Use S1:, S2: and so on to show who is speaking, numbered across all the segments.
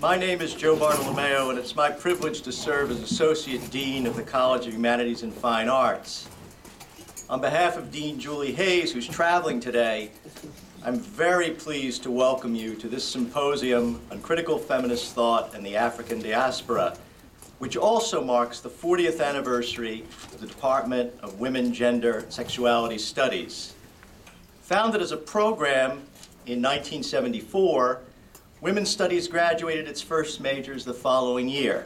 S1: My name is Joe Bartolomeo, and it's my privilege to serve as Associate Dean of the College of Humanities and Fine Arts. On behalf of Dean Julie Hayes, who's traveling today, I'm very pleased to welcome you to this symposium on critical feminist thought and the African diaspora, which also marks the 40th anniversary of the Department of Women, Gender, and Sexuality Studies. Founded as a program in 1974, Women's Studies graduated its first majors the following year.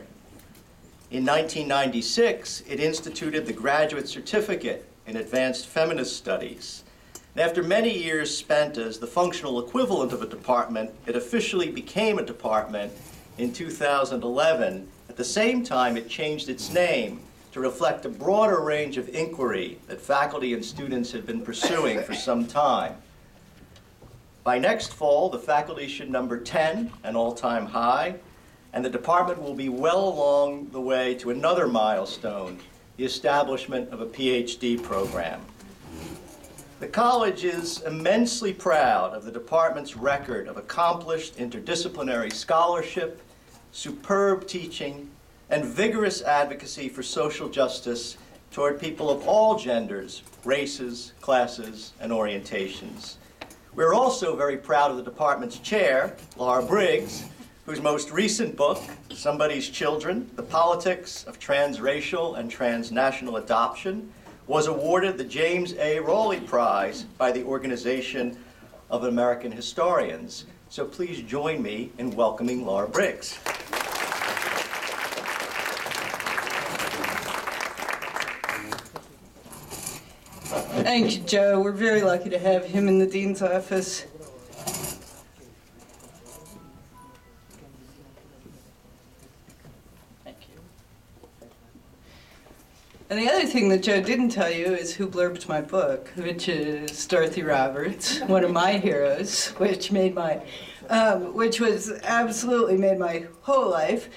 S1: In 1996, it instituted the Graduate Certificate in Advanced Feminist Studies. And after many years spent as the functional equivalent of a department, it officially became a department in 2011. At the same time, it changed its name to reflect a broader range of inquiry that faculty and students had been pursuing for some time. By next fall, the faculty should number 10, an all-time high, and the department will be well along the way to another milestone, the establishment of a PhD program. The college is immensely proud of the department's record of accomplished interdisciplinary scholarship, superb teaching, and vigorous advocacy for social justice toward people of all genders, races, classes, and orientations. We're also very proud of the department's chair, Laura Briggs, whose most recent book, Somebody's Children, The Politics of Transracial and Transnational Adoption, was awarded the James A. Rowley Prize by the Organization of American Historians. So please join me in welcoming Laura Briggs.
S2: Thank you, Joe. We're very lucky to have him in the Dean's office. Thank you. And the other thing that Joe didn't tell you is who blurbed my book, which is Dorothy Roberts, one of my heroes, which was absolutely made my whole life.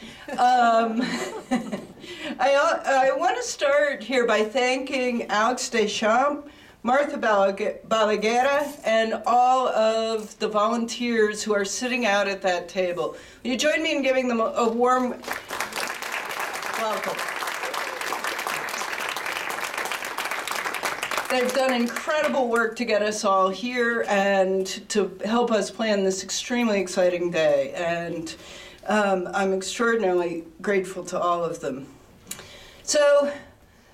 S2: I want to start here by thanking Alex Deschamps, Martha Balaguerra, and all of the volunteers who are sitting out at that table. Will you join me in giving them a warm welcome? They've done incredible work to get us all here and to help us plan this extremely exciting day. And I'm extraordinarily grateful to all of them. So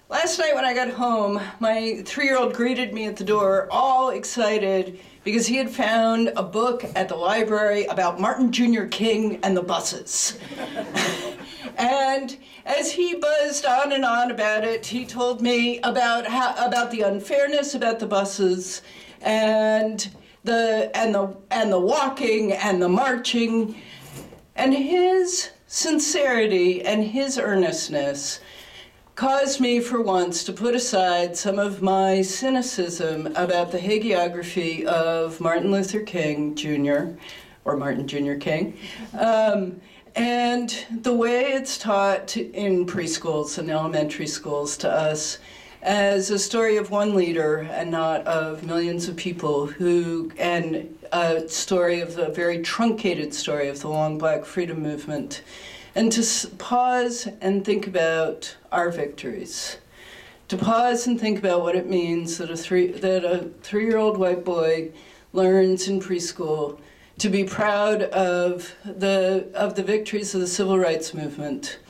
S2: last night when I got home, my 3-year-old greeted me at the door, all excited because he had found a book at the library about Martin Jr. King and the buses. And as he buzzed on and on about it, he told me about the unfairness about the buses and the walking and the marching, and his sincerity and his earnestness caused me for once to put aside some of my cynicism about the hagiography of Martin Luther King Jr., or Martin Jr. King, and the way it's taught in preschools and elementary schools to us as a story of one leader and not of millions of people and a story of the very truncated story of the long Black freedom movement. And to pause and think about our victories, to pause and think about what it means that a 3-year-old white boy learns in preschool to be proud of the victories of the civil rights movement.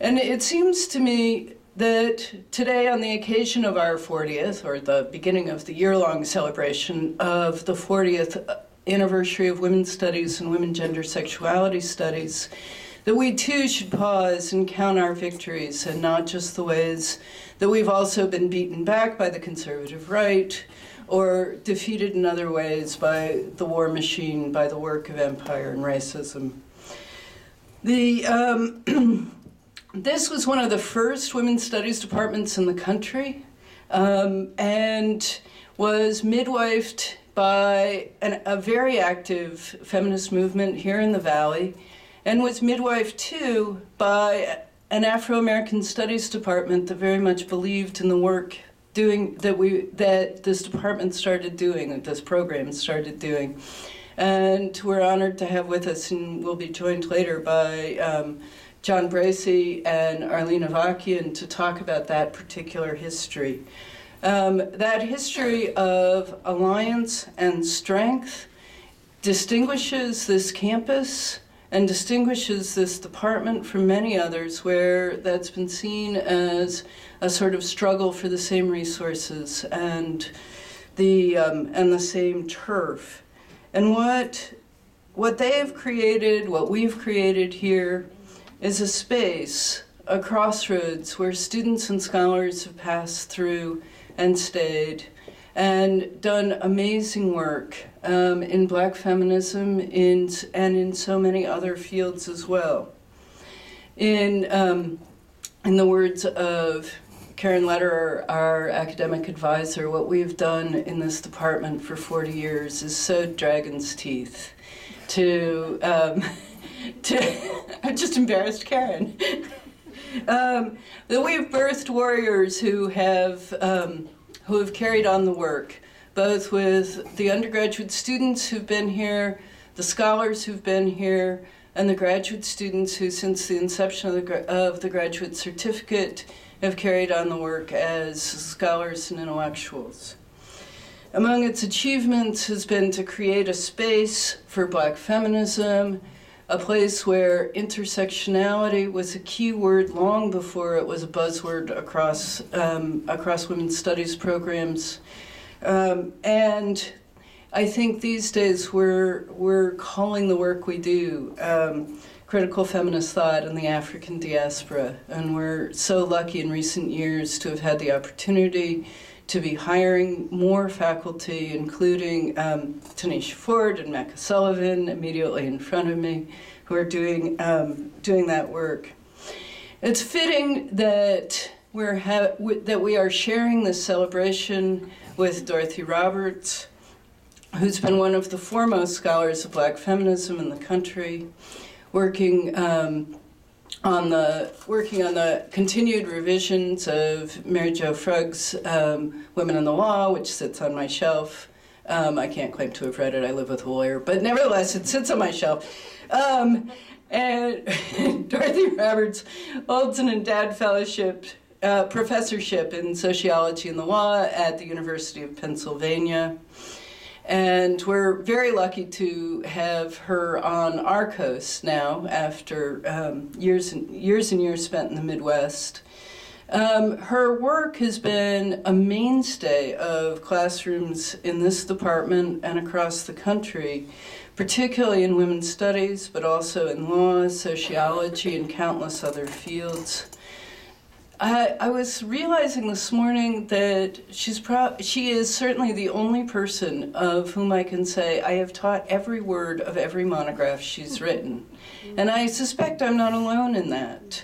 S2: And it seems to me that today, on the occasion of our 40th, or the beginning of the year-long celebration of the 40th anniversary of women's studies and women, gender, sexuality studies, that we too should pause and count our victories and not just the ways that we've also been beaten back by the conservative right or defeated in other ways by the war machine, by the work of empire and racism. This was one of the first women's studies departments in the country and was midwifed by a very active feminist movement here in the Valley, and was midwifed too by an Afro-American studies department that very much believed in the work that this department started doing, that this program started doing. And we're honored to have with us, and we'll be joined later by John Bracey and Arlene Avakian to talk about that particular history. That history of alliance and strength distinguishes this campus and distinguishes this department from many others where that's been seen as a sort of struggle for the same resources and the same turf. And what they have created, what we've created here, is a space, a crossroads where students and scholars have passed through and stayed and done amazing work in Black feminism and in so many other fields as well. In the words of Karen Lederer, our academic advisor, what we've done in this department for 40 years is sewed dragon's teeth to I'm just embarrassed Karen. That we've birthed warriors who have carried on the work, both with the undergraduate students who've been here, the scholars who've been here, and the graduate students who, since the inception of the graduate certificate, have carried on the work as scholars and intellectuals. Among its achievements has been to create a space for Black feminism, a place where intersectionality was a key word long before it was a buzzword across women's studies programs. And I think these days we're calling the work we do critical feminist thought in the African diaspora. And we're so lucky in recent years to have had the opportunity to be hiring more faculty, including Tanisha Ford and Mecca Sullivan immediately in front of me, who are doing that work. It's fitting that we are sharing this celebration with Dorothy Roberts, who's been one of the foremost scholars of Black feminism in the country, working on the continued revisions of Mary Jo Frug's Women in the Law, which sits on my shelf. I can't claim to have read it, I live with a lawyer, but nevertheless, it sits on my shelf. And Dorothy Roberts holds an endowed fellowship, professorship in sociology and the law at the University of Pennsylvania. And we're very lucky to have her on our coast now after years and years spent in the Midwest. Her work has been a mainstay of classrooms in this department and across the country, particularly in women's studies, but also in law, sociology, and countless other fields. I was realizing this morning that she is certainly the only person of whom I can say I have taught every word of every monograph she's written. And I suspect I'm not alone in that.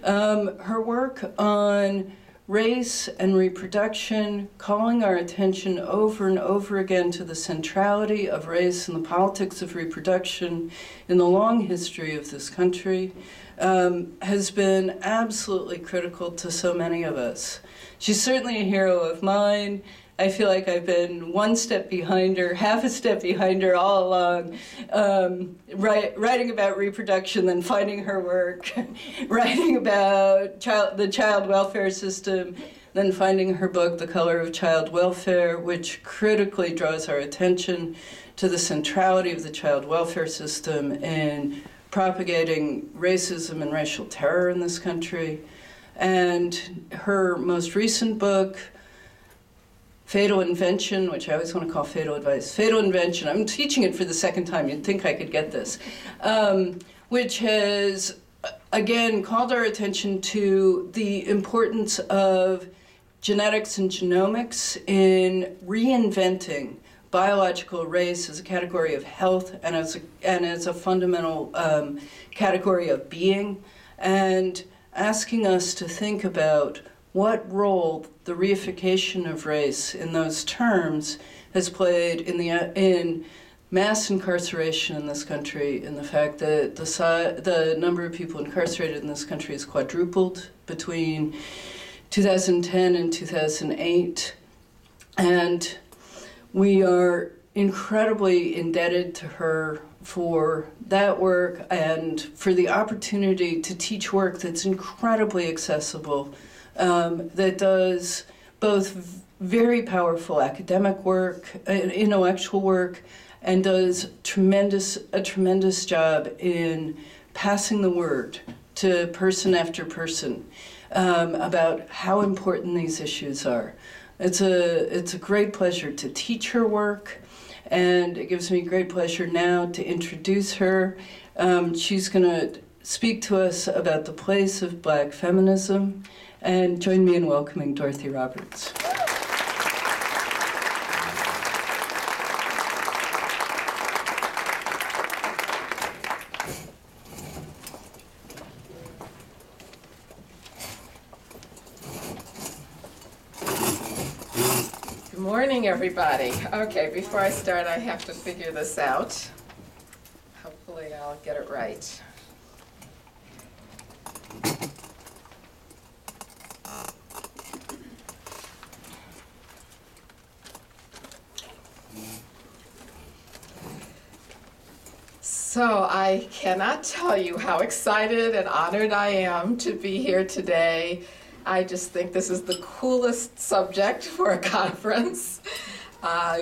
S2: Her work on race and reproduction, calling our attention over and over again to the centrality of race and the politics of reproduction in the long history of this country, has been absolutely critical to so many of us. She's certainly a hero of mine. I feel like I've been one step behind her, half a step behind her all along, writing about reproduction, then finding her work, writing about the child welfare system, then finding her book, The Color of Child Welfare, which critically draws our attention to the centrality of the child welfare system in propagating racism and racial terror in this country. And her most recent book, Fatal Invention, which I always want to call Fatal Advice. Fatal Invention, I'm teaching it for the second time, you'd think I could get this, which has, again, called our attention to the importance of genetics and genomics in reinventing biological race as a category of health and as a fundamental category of being, and asking us to think about what role the reification of race in those terms has played in mass incarceration in this country, and the fact that the number of people incarcerated in this country has quadrupled between 2010 and 2008. And we are incredibly indebted to her for that work and for the opportunity to teach work that's incredibly accessible, that does both very powerful academic work, intellectual work, and does a tremendous job in passing the word to person after person about how important these issues are. It's a great pleasure to teach her work, and it gives me great pleasure now to introduce her. She's going to speak to us about the place of Black feminism, and join me in welcoming Dorothy Roberts.
S3: Good morning, everybody. Okay, before I start, I have to figure this out. Hopefully I'll get it right. So I cannot tell you how excited and honored I am to be here today. I just think this is the coolest subject for a conference.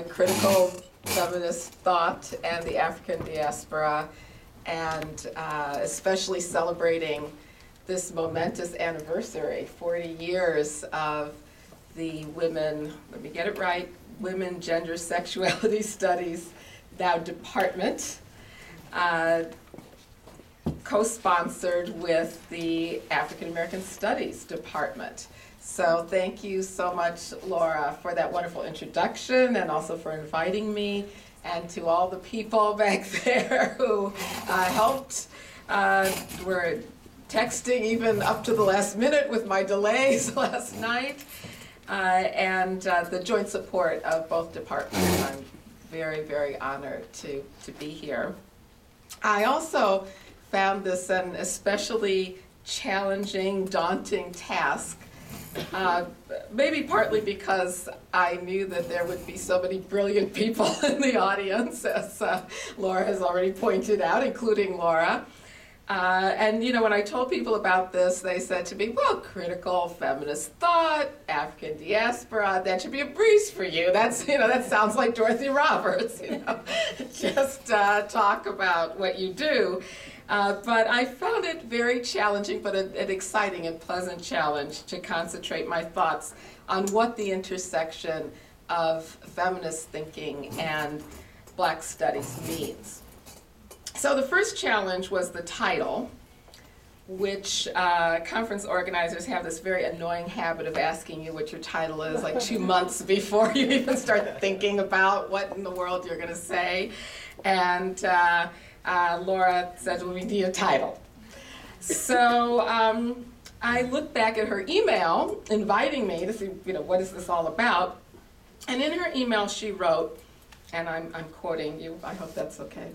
S3: Critical feminist thought and the African diaspora, and especially celebrating this momentous anniversary, 40 years of the women, let me get it right, Women, Gender, Sexuality Studies, now department, co-sponsored with the African American Studies Department. So thank you so much, Laura, for that wonderful introduction and also for inviting me, and to all the people back there who helped. Were texting even up to the last minute with my delays last night, and the joint support of both departments. I'm very, very honored to be here. I also found this an especially challenging, daunting task, maybe partly because I knew that there would be so many brilliant people in the audience, as Laura has already pointed out, including Laura. And you know, when I told people about this, they said to me, well, critical feminist thought, African diaspora, that should be a breeze for you. That's, you know, that sounds like Dorothy Roberts, you know, just talk about what you do. But I found it very challenging, but an exciting and pleasant challenge to concentrate my thoughts on what the intersection of feminist thinking and Black studies means. So the first challenge was the title, which conference organizers have this very annoying habit of asking you what your title is like 2 months before you even start thinking about what in the world you're going to say. And Laura said, well, we need a title. So I looked back at her email inviting me to see, you know, what is this all about? And in her email she wrote, and I'm quoting you, I hope that's okay.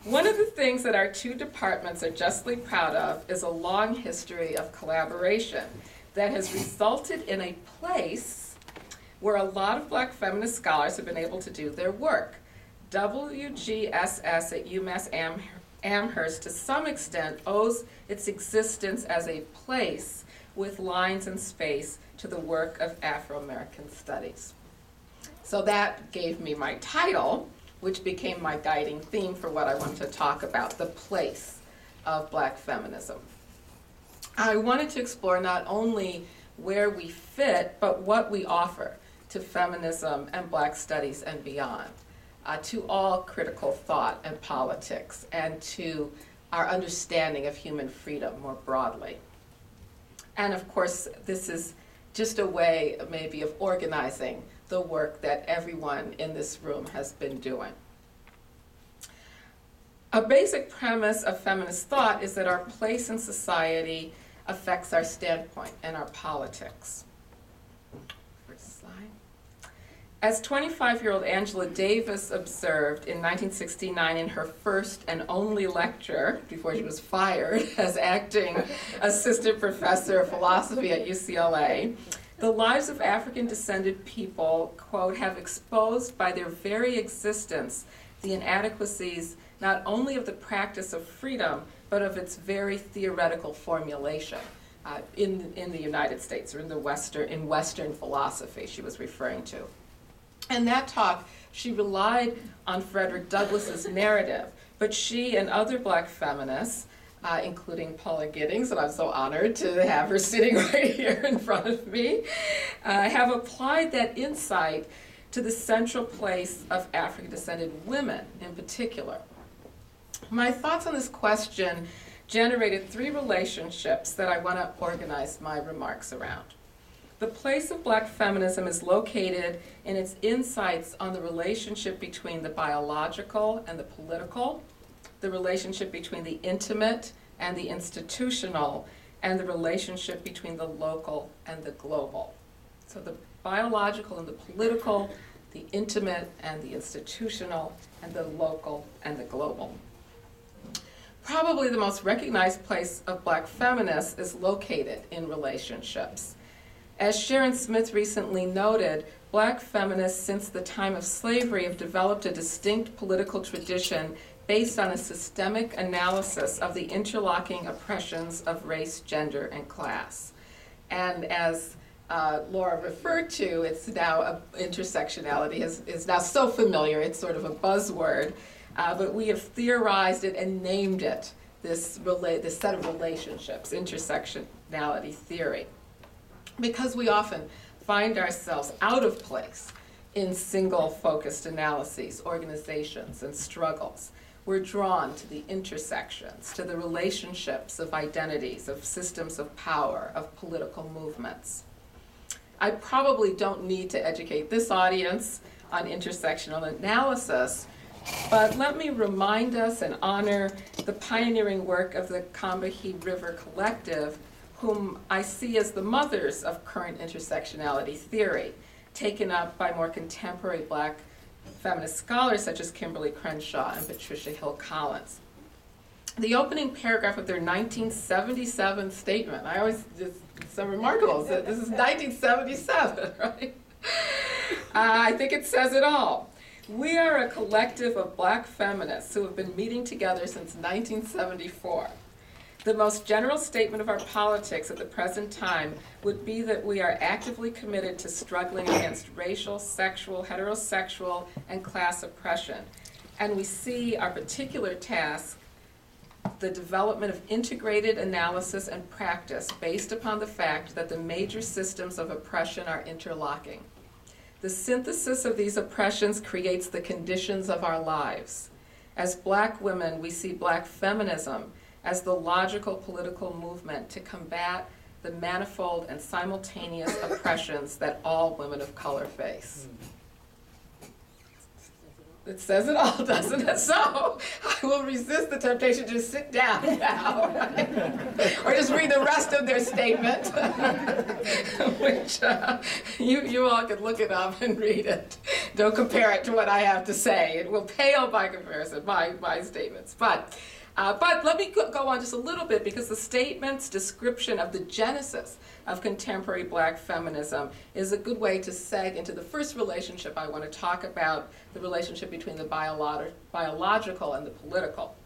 S3: One of the things that our two departments are justly proud of is a long history of collaboration that has resulted in a place where a lot of Black feminist scholars have been able to do their work. WGSS at UMass Amherst to some extent owes its existence as a place with lines and space to the work of Afro-American studies. So that gave me my title, which became my guiding theme for what I want to talk about, the place of Black feminism. I wanted to explore not only where we fit, but what we offer to feminism and Black studies and beyond, to all critical thought and politics, and to our understanding of human freedom more broadly. And of course, this is just a way maybe of organizing the work that everyone in this room has been doing. A basic premise of feminist thought is that our place in society affects our standpoint and our politics. First slide. As 25-year-old Angela Davis observed in 1969 in her first and only lecture, before she was fired as acting assistant professor of philosophy at UCLA, The lives of African-descended people, quote, have exposed by their very existence the inadequacies not only of the practice of freedom, but of its very theoretical formulation in the United States, or in Western philosophy she was referring to. In that talk, she relied on Frederick Douglass's narrative, but she and other Black feminists, including Paula Giddings, and I'm so honored to have her sitting right here in front of me, have applied that insight to the central place of African-descended women in particular. My thoughts on this question generated three relationships that I want to organize my remarks around. The place of Black feminism is located in its insights on the relationship between the biological and the political, the relationship between the intimate and the institutional, and the relationship between the local and the global. So the biological and the political, the intimate and the institutional, and the local and the global. Probably the most recognized place of Black feminists is located in relationships. As Sharon Smith recently noted, Black feminists since the time of slavery have developed a distinct political tradition based on a systemic analysis of the interlocking oppressions of race, gender, and class. And as Laura referred to, it's now, intersectionality is now so familiar, it's sort of a buzzword, but we have theorized it and named it this set of relationships, intersectionality theory. Because we often find ourselves out of place in single-focused analyses, organizations, and struggles, we're drawn to the intersections, to the relationships of identities, of systems of power, of political movements. I probably don't need to educate this audience on intersectional analysis, but let me remind us and honor the pioneering work of the Combahee River Collective, whom I see as the mothers of current intersectionality theory, taken up by more contemporary Black feminist scholars such as Kimberly Crenshaw and Patricia Hill Collins. The opening paragraph of their 1977 statement, it's so remarkable, this is 1977, right? I think it says it all. We are a collective of Black feminists who have been meeting together since 1974. The most general statement of our politics at the present time would be that we are actively committed to struggling against racial, sexual, heterosexual, and class oppression. And we see our particular task, the development of integrated analysis and practice based upon the fact that the major systems of oppression are interlocking. The synthesis of these oppressions creates the conditions of our lives. As Black women, we see Black feminism as the logical political movement to combat the manifold and simultaneous oppressions that all women of color face. It says it all, doesn't it? So I will resist the temptation to sit down now, right? Or just read the rest of their statement, which you all can look it up and read it. Don't compare it to what I have to say. It will pale by comparison, my statements. But let me go on just a little bit, because the statement's description of the genesis of contemporary Black feminism is a good way to seg into the first relationship I want to talk about, the relationship between the biological and the political.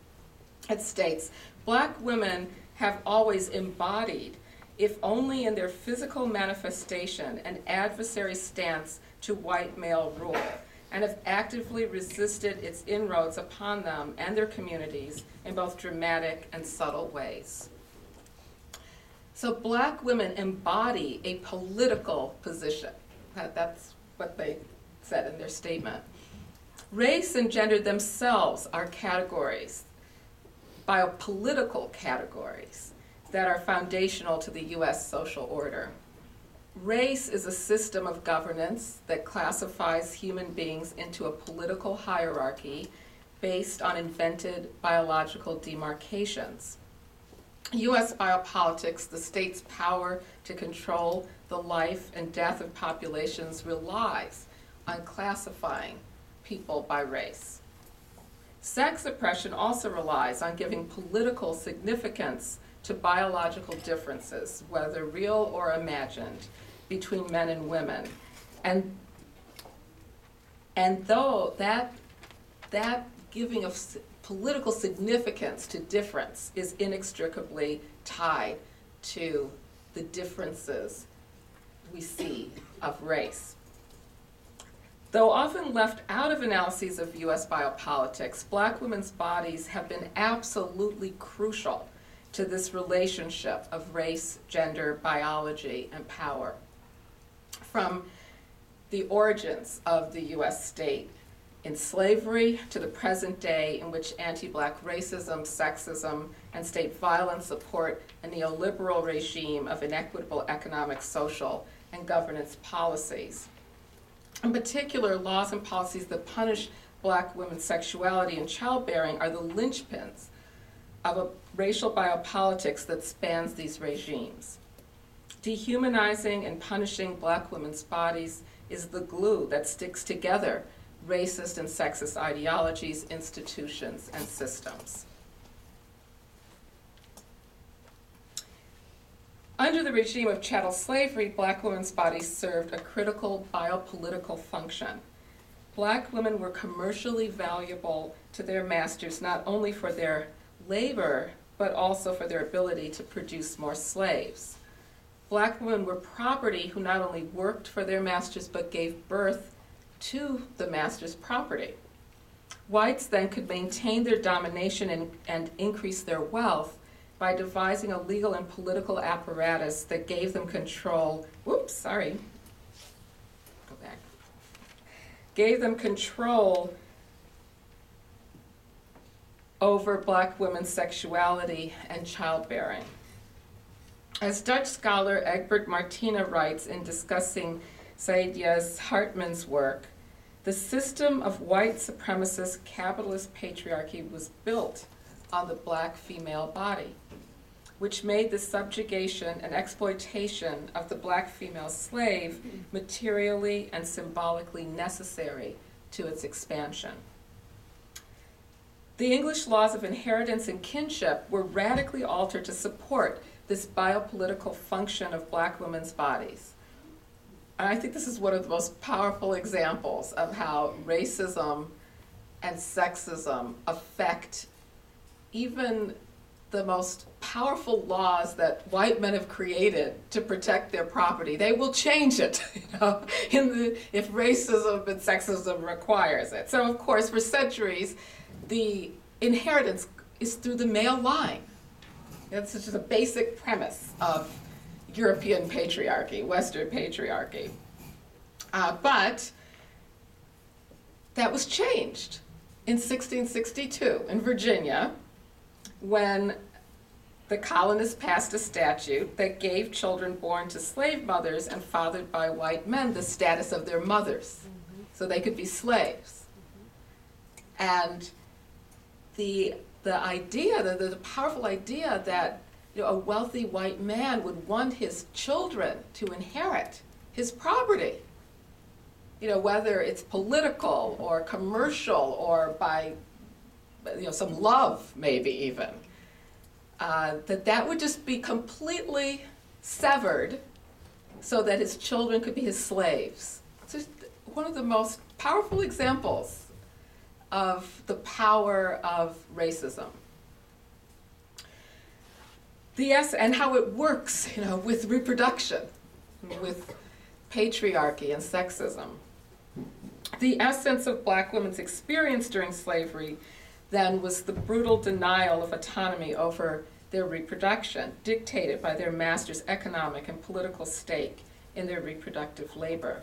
S3: It states, Black women have always embodied, if only in their physical manifestation, an adversary stance to white male rule, and have actively resisted its inroads upon them and their communities in both dramatic and subtle ways. So Black women embody a political position. That's what they said in their statement. Race and gender themselves are categories, biopolitical categories, that are foundational to the U.S. social order. Race is a system of governance that classifies human beings into a political hierarchy based on invented biological demarcations. U.S. biopolitics, the state's power to control the life and death of populations, relies on classifying people by race. Sex oppression also relies on giving political significance to biological differences, whether real or imagined, between men and women. And though that giving of political significance to difference is inextricably tied to the differences we see of race. Though often left out of analyses of US biopolitics, Black women's bodies have been absolutely crucial to this relationship of race, gender, biology, and power. From the origins of the US state in slavery to the present day in which anti-Black racism, sexism, and state violence support a neoliberal regime of inequitable economic, social, and governance policies. In particular, laws and policies that punish Black women's sexuality and childbearing are the linchpins of a racial biopolitics that spans these regimes. Dehumanizing and punishing Black women's bodies is the glue that sticks together racist and sexist ideologies, institutions, and systems. Under the regime of chattel slavery, Black women's bodies served a critical biopolitical function. Black women were commercially valuable to their masters not only for their labor, but also for their ability to produce more slaves. Black women were property who not only worked for their masters, but gave birth to the master's property. Whites then could maintain their domination and increase their wealth by devising a legal and political apparatus that gave them control, gave them control over Black women's sexuality and childbearing. As Dutch scholar Egbert Martina writes in discussing Saidiya Hartman's work, the system of white supremacist capitalist patriarchy was built on the Black female body, which made the subjugation and exploitation of the Black female slave materially and symbolically necessary to its expansion. The English laws of inheritance and kinship were radically altered to support this biopolitical function of Black women's bodies. And I think this is one of the most powerful examples of how racism and sexism affect even the most powerful laws that white men have created to protect their property. They will change it, if racism and sexism requires it. So of course, for centuries, the inheritance is through the male line. That's just a basic premise of European patriarchy, Western patriarchy. But that was changed in 1662 in Virginia, when the colonists passed a statute that gave children born to slave mothers and fathered by white men the status of their mothers, so they could be slaves. And the idea, the powerful idea that a wealthy white man would want his children to inherit his property, whether it's political or commercial or by some love maybe even, that would just be completely severed so that his children could be his slaves. It's just one of the most powerful examples of the power of racism. And how it works, with reproduction, with patriarchy and sexism. The essence of Black women's experience during slavery then was the brutal denial of autonomy over their reproduction, dictated by their master's economic and political stake in their reproductive labor.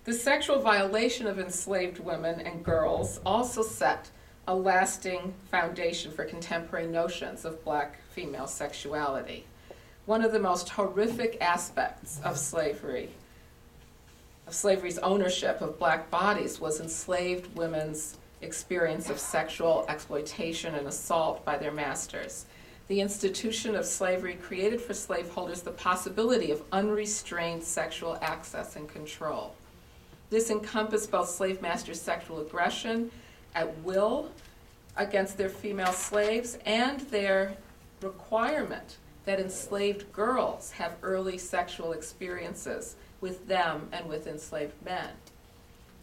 S3: The sexual violation of enslaved women and girls also set a lasting foundation for contemporary notions of Black female sexuality. One of the most horrific aspects of slavery's ownership of Black bodies was enslaved women's experience of sexual exploitation and assault by their masters. The institution of slavery created for slaveholders the possibility of unrestrained sexual access and control. This encompassed both slave masters' sexual aggression at will against their female slaves and their requirement that enslaved girls have early sexual experiences with them and with enslaved men.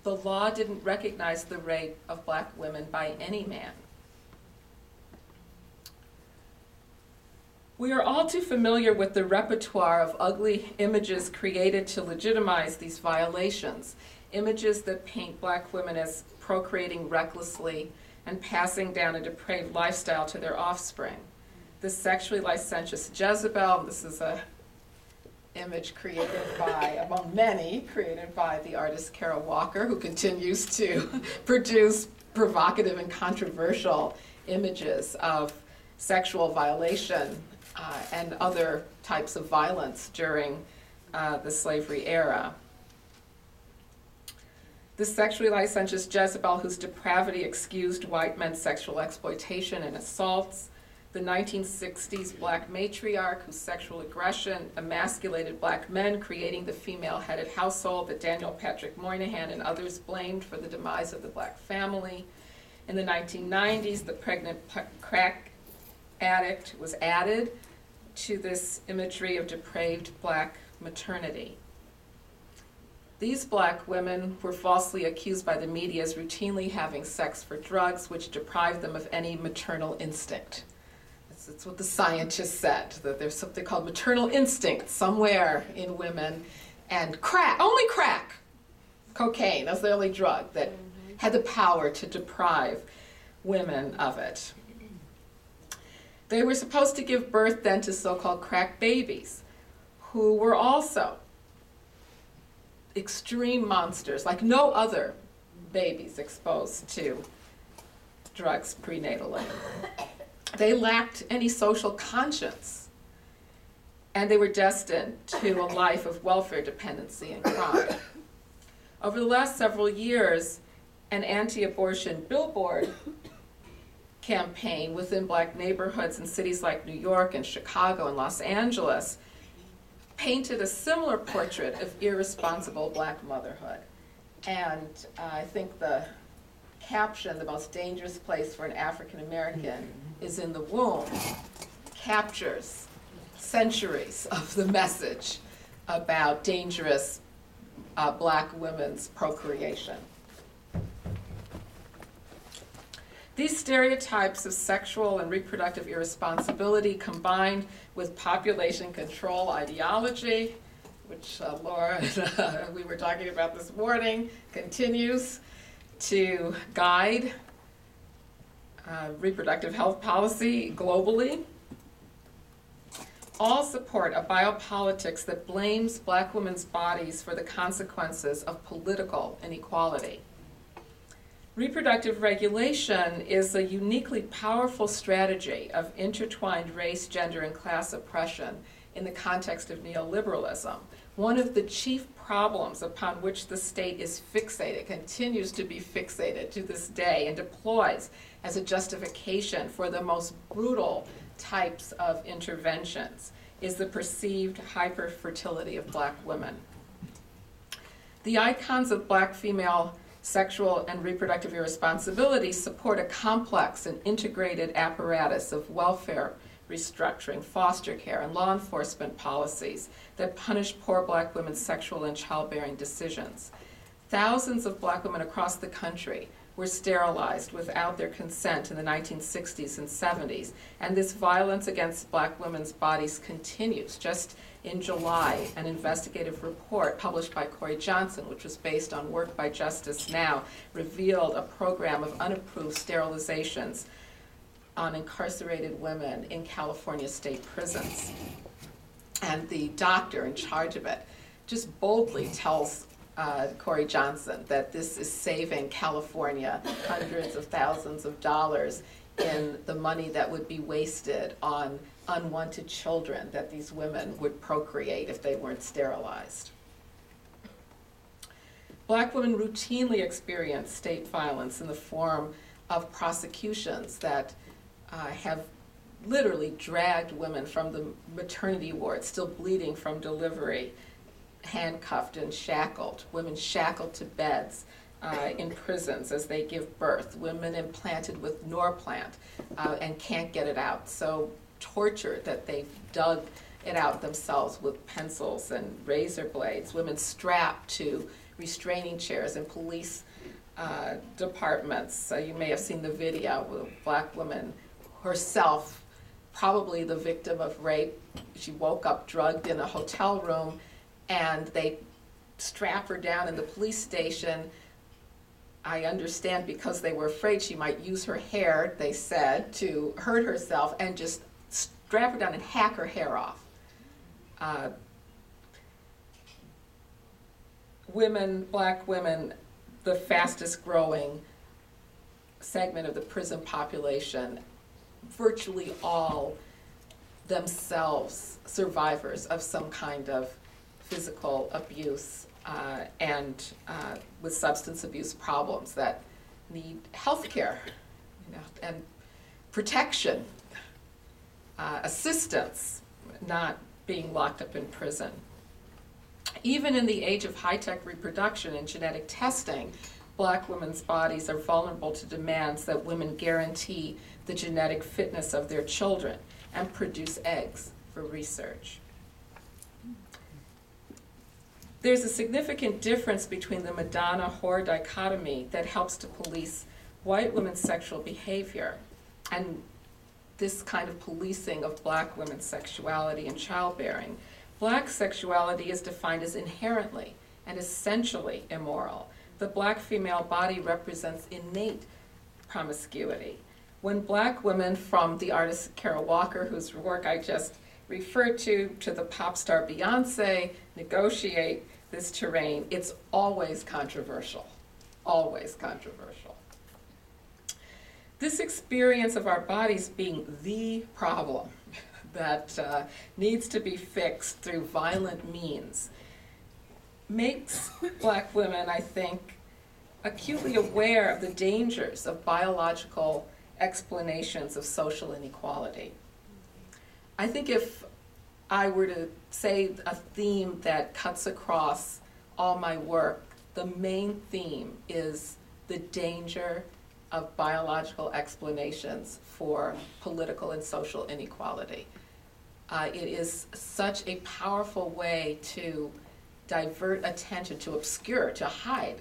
S3: The law didn't recognize the rape of black women by any man. We are all too familiar with the repertoire of ugly images created to legitimize these violations, images that paint black women as procreating recklessly and passing down a depraved lifestyle to their offspring. The sexually licentious Jezebel, this is a image created by, among many, created by the artist Carol Walker, who continues to produce provocative and controversial images of sexual violation and other types of violence during the slavery era. The sexually licentious Jezebel, whose depravity excused white men's sexual exploitation and assaults. The 1960s black matriarch, whose sexual aggression emasculated black men, creating the female-headed household that Daniel Patrick Moynihan and others blamed for the demise of the black family. In the 1990s, the pregnant crack addict was added to this imagery of depraved black maternity. These black women were falsely accused by the media as routinely having sex for drugs, which deprived them of any maternal instinct. That's what the scientists said, that there's something called maternal instinct somewhere in women, and crack, only crack, cocaine, that's the only drug that had the power to deprive women of it. They were supposed to give birth then to so-called crack babies, who were also extreme monsters, like no other babies exposed to drugs prenatally. They lacked any social conscience, and they were destined to a life of welfare dependency and crime. Over the last several years, an anti-abortion billboard campaign within black neighborhoods in cities like New York and Chicago and Los Angeles painted a similar portrait of irresponsible black motherhood. And I think the caption, "The most dangerous place for an African American is in the womb," captures centuries of the message about dangerous black women's procreation. These stereotypes of sexual and reproductive irresponsibility, combined with population control ideology, which Laura and we were talking about this morning, continues to guide reproductive health policy globally, all support a biopolitics that blames black women's bodies for the consequences of political inequality. Reproductive regulation is a uniquely powerful strategy of intertwined race, gender, and class oppression in the context of neoliberalism. One of the chief problems upon which the state is fixated, continues to be fixated to this day, and deploys as a justification for the most brutal types of interventions, is the perceived hyperfertility of black women. The icons of black female sexual and reproductive irresponsibility support a complex and integrated apparatus of welfare restructuring, foster care, and law enforcement policies that punish poor black women's sexual and childbearing decisions. Thousands of black women across the country were sterilized without their consent in the 1960s and 70s, and this violence against black women's bodies continues. Just in July, an investigative report published by Corey Johnson, which was based on work by Justice Now, revealed a program of unapproved sterilizations on incarcerated women in California state prisons. And the doctor in charge of it just boldly tells Corey Johnson that this is saving California hundreds of thousands of dollars in the money that would be wasted on unwanted children that these women would procreate if they weren't sterilized. Black women routinely experience state violence in the form of prosecutions that have literally dragged women from the maternity ward, still bleeding from delivery, handcuffed and shackled, women shackled to beds in prisons as they give birth, women implanted with Norplant and can't get it out. So tortured, that they've dug it out themselves with pencils and razor blades, women strapped to restraining chairs in police departments. So you may have seen the video with a black woman herself, probably the victim of rape. She woke up drugged in a hotel room, and they strap her down in the police station. I understand because they were afraid she might use her hair, they said, to hurt herself, and just strap her down and hack her hair off. Women, black women, the fastest growing segment of the prison population, virtually all themselves survivors of some kind of physical abuse and with substance abuse problems that need health care, and protection, assistance, not being locked up in prison. Even in the age of high-tech reproduction and genetic testing, black women's bodies are vulnerable to demands that women guarantee the genetic fitness of their children and produce eggs for research. There's a significant difference between the Madonna-whore dichotomy that helps to police white women's sexual behavior and this kind of policing of black women's sexuality and childbearing. Black sexuality is defined as inherently and essentially immoral. The black female body represents innate promiscuity. When black women, from the artist Carol Walker, whose work I just referred to the pop star Beyonce, negotiate this terrain, it's always controversial, always controversial. This experience of our bodies being the problem that needs to be fixed through violent means makes black women, I think, acutely aware of the dangers of biological explanations of social inequality. I think if I were to say a theme that cuts across all my work, the main theme is the danger of biological explanations for political and social inequality. It is such a powerful way to divert attention, to obscure, to hide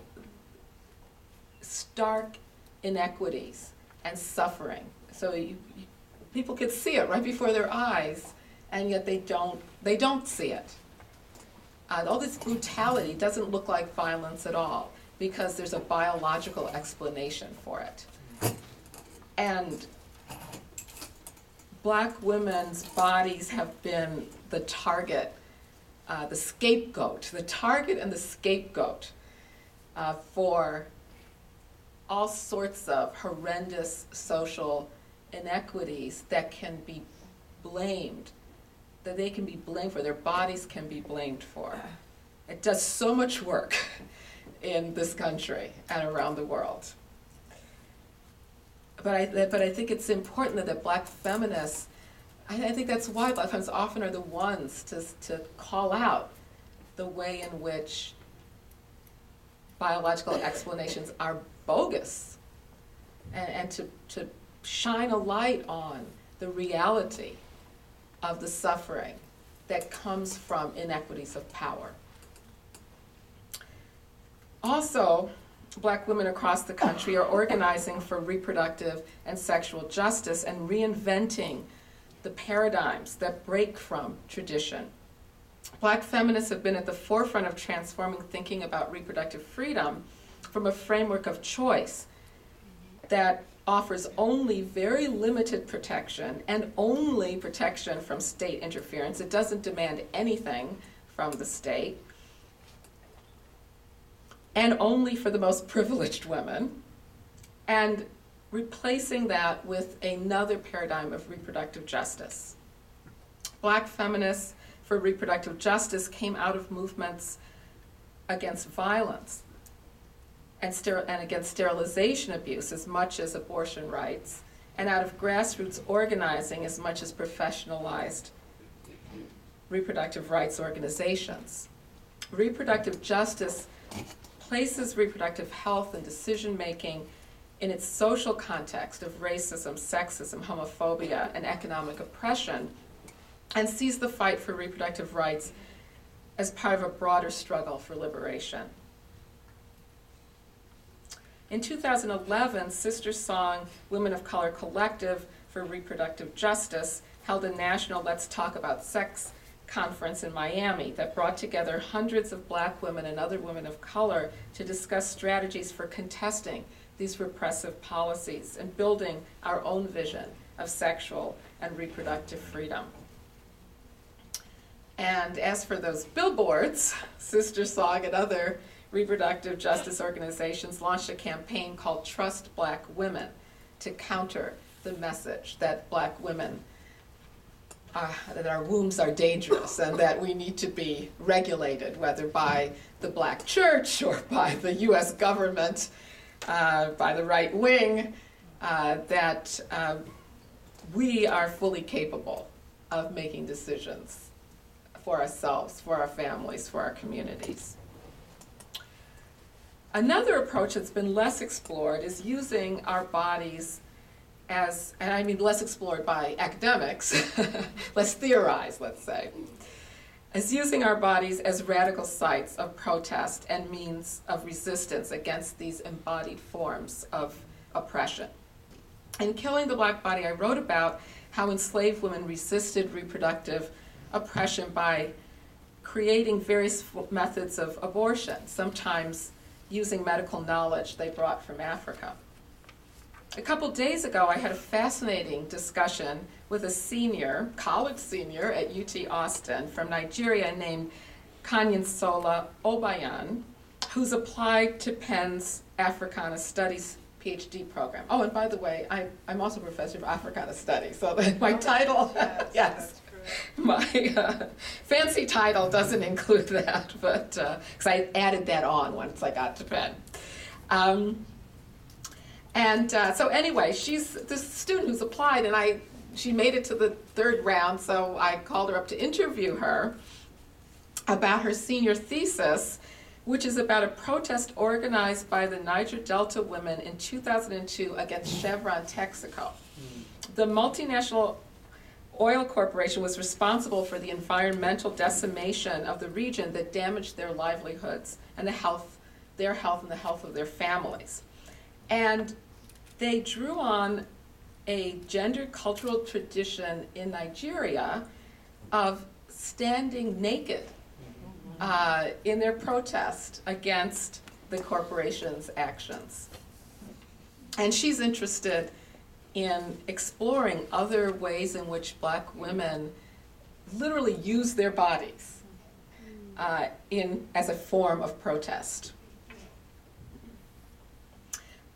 S3: stark inequities and suffering. So people can see it right before their eyes, and yet they don't see it. All this brutality doesn't look like violence at all because there's a biological explanation for it. And black women's bodies have been the target, the scapegoat, the target and the scapegoat for all sorts of horrendous social inequities that can be blamed, that they can be blamed for, their bodies can be blamed for. It does so much work in this country and around the world. But I think it's important that black feminists, I think that's why black feminists often are the ones to call out the way in which biological explanations are bogus, and to shine a light on the reality of the suffering that comes from inequities of power. Also, black women across the country are organizing for reproductive and sexual justice and reinventing the paradigms that break from tradition. Black feminists have been at the forefront of transforming thinking about reproductive freedom from a framework of choice that offers only very limited protection and only protection from state interference. It doesn't demand anything from the state, and only for the most privileged women, and replacing that with another paradigm of reproductive justice. Black feminists for reproductive justice came out of movements against violence and against sterilization abuse as much as abortion rights, and out of grassroots organizing as much as professionalized reproductive rights organizations. Reproductive justice places reproductive health and decision-making in its social context of racism, sexism, homophobia, and economic oppression, and sees the fight for reproductive rights as part of a broader struggle for liberation. In 2011, Sister Song Women of Color Collective for Reproductive Justice held a national Let's Talk About Sex conference in Miami that brought together hundreds of black women and other women of color to discuss strategies for contesting these repressive policies and building our own vision of sexual and reproductive freedom. And as for those billboards, Sister Song and other reproductive justice organizations launched a campaign called Trust Black Women to counter the message that black women, that our wombs are dangerous and that we need to be regulated, whether by the black church or by the US government, by the right wing, that we are fully capable of making decisions for ourselves, for our families, for our communities. Another approach that's been less explored is using our bodies as, and I mean less explored by academics, less theorized, let's say, as using our bodies as radical sites of protest and means of resistance against these embodied forms of oppression. In Killing the Black Body, I wrote about how enslaved women resisted reproductive oppression by creating various methods of abortion, sometimes using medical knowledge they brought from Africa. A couple days ago, I had a fascinating discussion with a senior, college senior at UT Austin from Nigeria named Kanyensola Obayan, who's applied to Penn's Africana Studies PhD program. Oh, and by the way, I'm also a professor of Africana Studies, so my title, yes. My fancy title doesn't include that, but because I added that on once I got to Penn. So anyway, she's this student who's applied, and she made it to the third round, so I called her up to interview her about her senior thesis, which is about a protest organized by the Niger Delta women in 2002 against Chevron Texaco. The multinational oil corporation was responsible for the environmental decimation of the region that damaged their livelihoods and their health and the health of their families. And they drew on a gendered cultural tradition in Nigeria of standing naked in their protest against the corporation's actions. And she's interested in exploring other ways in which black women literally use their bodies as a form of protest.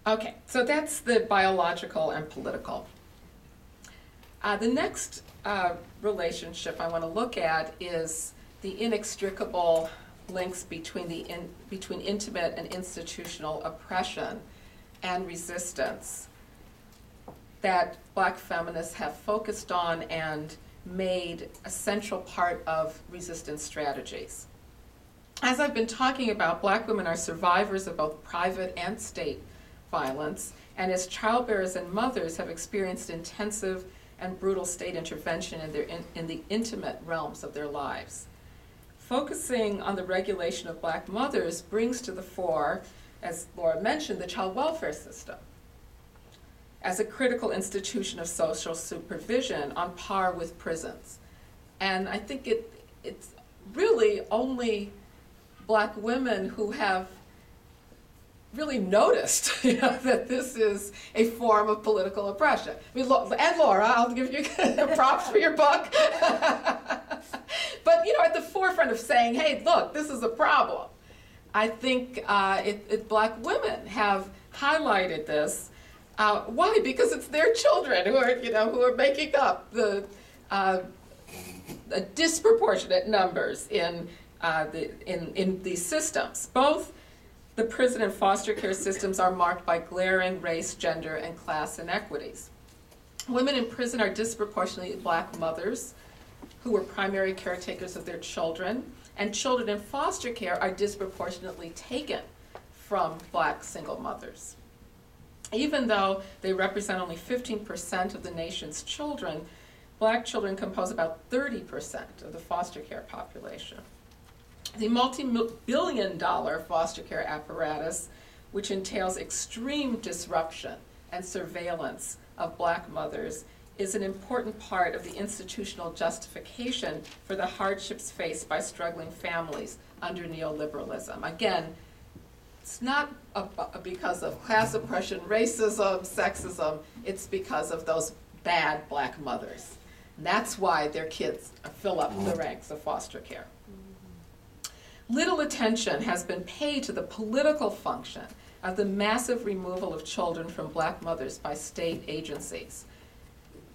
S3: Okay, so that's the biological and political. The next relationship I want to look at is the inextricable links between intimate and institutional oppression and resistance that black feminists have focused on and made a central part of resistance strategies. As I've been talking about, black women are survivors of both private and state violence, and as childbearers and mothers have experienced intensive and brutal state intervention in the intimate realms of their lives. Focusing on the regulation of black mothers brings to the fore, as Laura mentioned, the child welfare system as a critical institution of social supervision on par with prisons. And I think it's really only black women who have really noticed that this is a form of political oppression. I mean, and Laura, I'll give you props for your book. But at the forefront of saying, hey, look, this is a problem. I think black women have highlighted this. Why? Because it's their children who are making up the disproportionate numbers in these systems. Both the prison and foster care systems are marked by glaring race, gender, and class inequities. Women in prison are disproportionately black mothers who were primary caretakers of their children, and children in foster care are disproportionately taken from black single mothers. Even though they represent only 15% of the nation's children, Black children compose about 30% of the foster care population. The multi-billion-dollar foster care apparatus, which entails extreme disruption and surveillance of Black mothers, is an important part of the institutional justification for the hardships faced by struggling families under neoliberalism. Again, it's not because of class oppression, racism, sexism, it's because of those bad Black mothers. And that's why their kids fill up the ranks of foster care. Little attention has been paid to the political function of the massive removal of children from Black mothers by state agencies.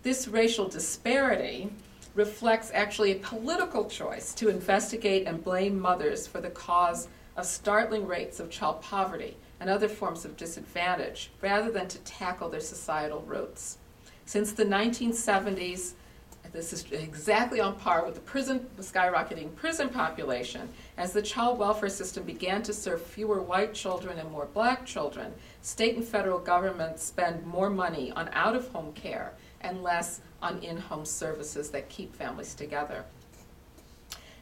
S3: This racial disparity reflects actually a political choice to investigate and blame mothers for the cause of startling rates of child poverty and other forms of disadvantage, rather than to tackle their societal roots. Since the 1970s, this is exactly on par with the skyrocketing prison population. As the child welfare system began to serve fewer white children and more Black children, state and federal governments spend more money on out-of-home care and less on in-home services that keep families together.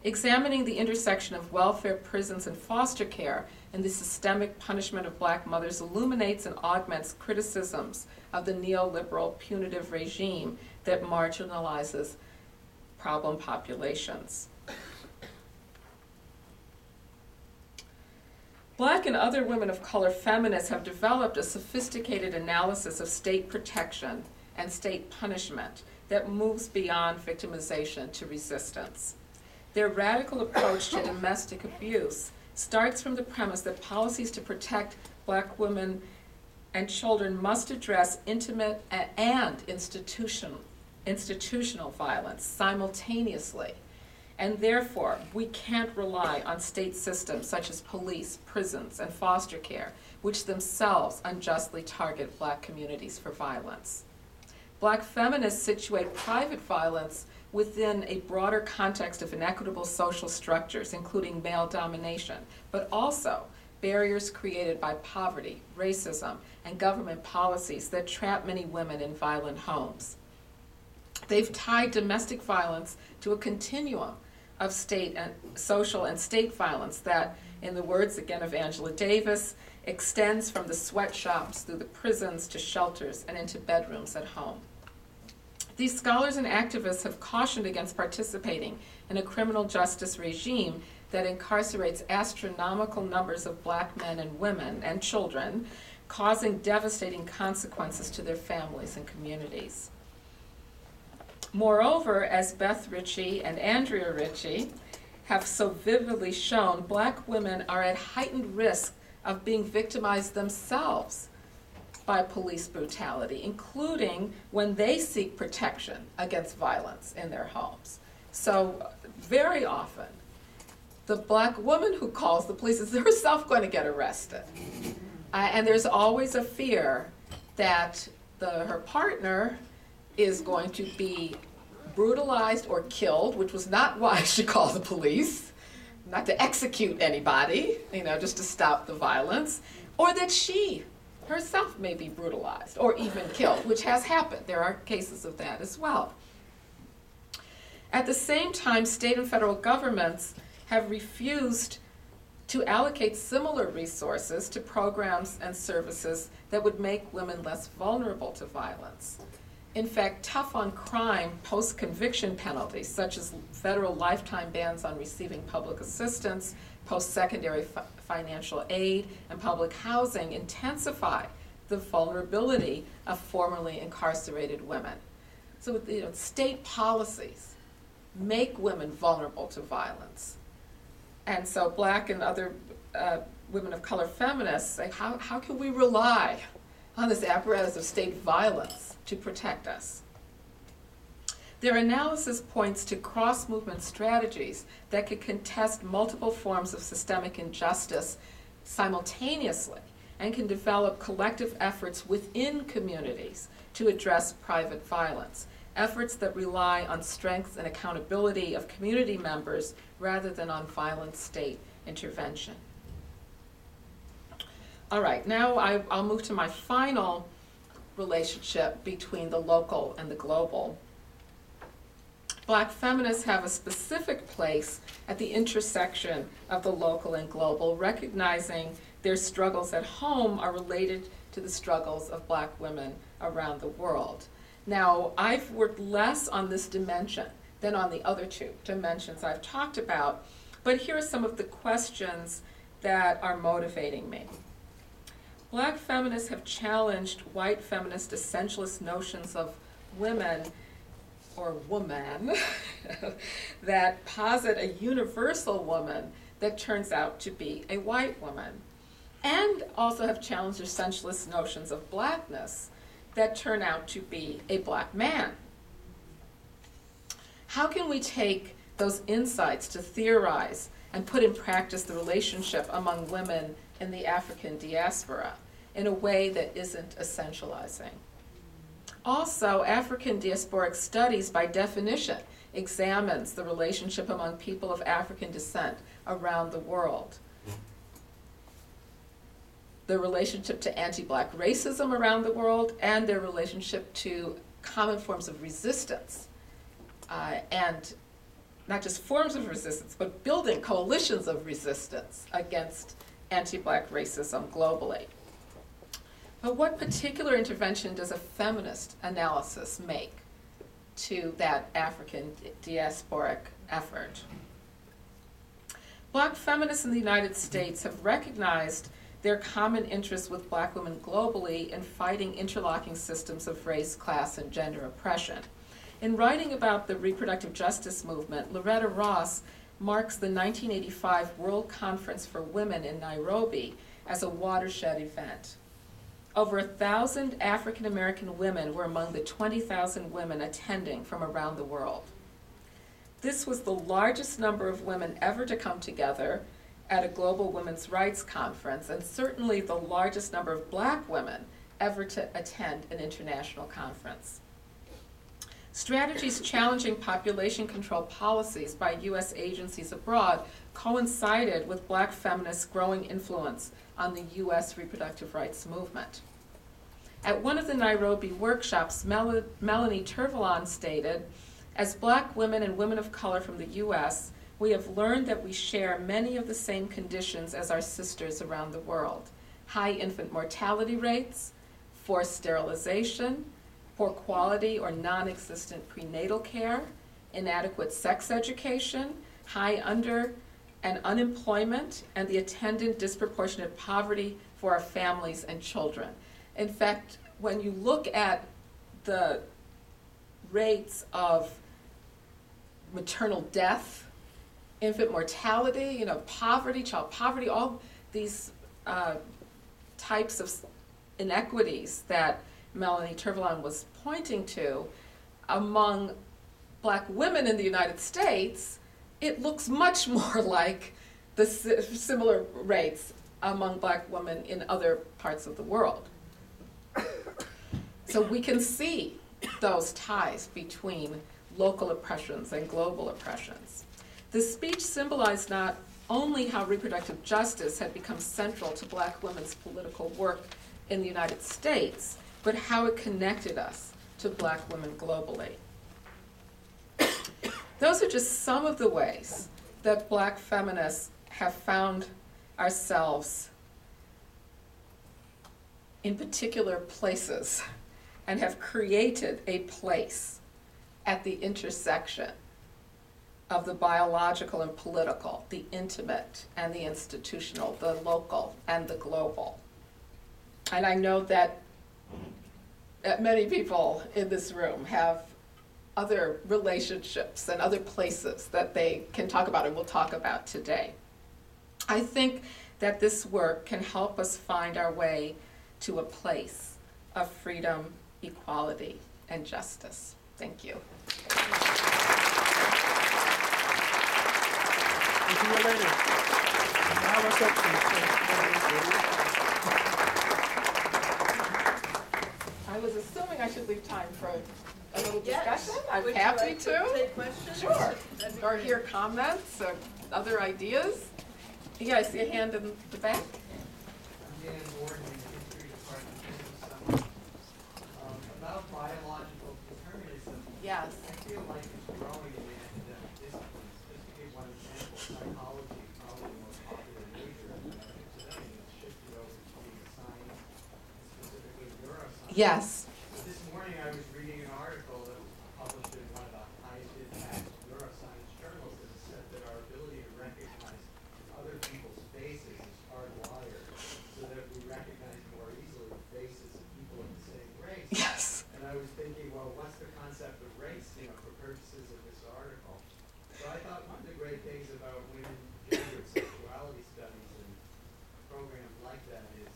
S3: Examining the intersection of welfare, prisons, and foster care and the systemic punishment of Black mothers illuminates and augments criticisms of the neoliberal punitive regime that marginalizes problem populations. Black and other women of color feminists have developed a sophisticated analysis of state protection and state punishment that moves beyond victimization to resistance. Their radical approach to domestic abuse starts from the premise that policies to protect Black women and children must address intimate and institutional violence simultaneously. And therefore, we can't rely on state systems such as police, prisons, and foster care, which themselves unjustly target Black communities for violence. Black feminists situate private violence within a broader context of inequitable social structures, including male domination, but also barriers created by poverty, racism, and government policies that trap many women in violent homes. They've tied domestic violence to a continuum of state and social and state violence that, in the words again of Angela Davis, extends from the sweatshops through the prisons to shelters and into bedrooms at home. These scholars and activists have cautioned against participating in a criminal justice regime that incarcerates astronomical numbers of Black men and women and children, causing devastating consequences to their families and communities. Moreover, as Beth Ritchie and Andrea Ritchie have so vividly shown, Black women are at heightened risk of being victimized themselves by police brutality, including when they seek protection against violence in their homes. So very often, the Black woman who calls the police is herself going to get arrested. And there's always a fear that her partner is going to be brutalized or killed, which was not why she called the police, not to execute anybody, just to stop the violence, or that she herself may be brutalized or even killed, which has happened. There are cases of that as well. At the same time, state and federal governments have refused to allocate similar resources to programs and services that would make women less vulnerable to violence. In fact, tough on crime post-conviction penalties, such as federal lifetime bans on receiving public assistance, post-secondary financial aid, and public housing intensify the vulnerability of formerly incarcerated women. So state policies make women vulnerable to violence. And so Black and other women of color feminists say, how can we rely on this apparatus of state violence to protect us? Their analysis points to cross-movement strategies that could contest multiple forms of systemic injustice simultaneously and can develop collective efforts within communities to address private violence, efforts that rely on strength and accountability of community members rather than on violent state intervention. All right, now I'll move to my final relationship between the local and the global. Black feminists have a specific place at the intersection of the local and global, recognizing their struggles at home are related to the struggles of Black women around the world. Now, I've worked less on this dimension than on the other two dimensions I've talked about, but here are some of the questions that are motivating me. Black feminists have challenged white feminist essentialist notions of women or woman that posit a universal woman that turns out to be a white woman, and also have challenged essentialist notions of blackness that turn out to be a Black man. How can we take those insights to theorize and put in practice the relationship among women in the African diaspora in a way that isn't essentializing? Also, African diasporic studies, by definition, examines the relationship among people of African descent around the world. The relationship to anti-Black racism around the world, and their relationship to common forms of resistance. And not just forms of resistance, but building coalitions of resistance against anti-Black racism globally. But what particular intervention does a feminist analysis make to that African diasporic effort? Black feminists in the United States have recognized their common interests with Black women globally in fighting interlocking systems of race, class, and gender oppression. In writing about the reproductive justice movement, Loretta Ross marks the 1985 World Conference for Women in Nairobi as a watershed event. Over 1,000 African American women were among the 20,000 women attending from around the world. This was the largest number of women ever to come together at a global women's rights conference, and certainly the largest number of Black women ever to attend an international conference. Strategies challenging population control policies by U.S. agencies abroad coincided with Black feminists' growing influence on the U.S. reproductive rights movement. At one of the Nairobi workshops, Melanie Turvalon stated, "As Black women and women of color from the U.S., we have learned that we share many of the same conditions as our sisters around the world: high infant mortality rates, forced sterilization, poor quality or non-existent prenatal care, inadequate sex education, high under and unemployment, and the attendant disproportionate poverty for our families and children." In fact, when you look at the rates of maternal death, infant mortality, poverty, child poverty, all these types of inequities that Melanie Turvalon was pointing to among Black women in the United States, it looks much more like the similar rates among Black women in other parts of the world. So we can see those ties between local oppressions and global oppressions. The speech symbolized not only how reproductive justice had become central to Black women's political work in the United States, but how it connected us to Black women globally. Those are just some of the ways that Black feminists have found ourselves in particular places and have created a place at the intersection of the biological and political, the intimate and the institutional, the local and the global. And I know that many people in this room have other relationships and other places that they can talk about and will talk about today. I think that this work can help us find our way to a place of freedom, equality, and justice. Thank you.
S4: See you later. Now what's up,
S3: I was assuming I should leave time for a little
S2: Yes.
S3: discussion. I'm
S2: Would you
S3: happy
S2: like
S3: to.
S2: take questions?
S3: Sure.
S2: That'd be
S3: Or
S2: great.
S3: hear comments or other ideas. Yeah, I see a hand in the back.
S5: Dan Gordon in the History Department this summer about biological determinism.
S3: Yes.
S5: I feel like it's growing in the academic disciplines. Just to give one example, psychology, probably the most popular major in America today, and it's shifted over to being a science, specifically neuroscience.
S3: Yes.
S5: This morning I was reading an article that was published in one of the highest impact neuroscience journals that said that our ability to recognize other people's faces is hardwired so that we recognize more easily the faces of people of the same race.
S3: Yes.
S5: And I was thinking, well, what's the concept of race, for purposes of this article? So I thought one of the great things about women, gender, and sexuality studies and programs like that is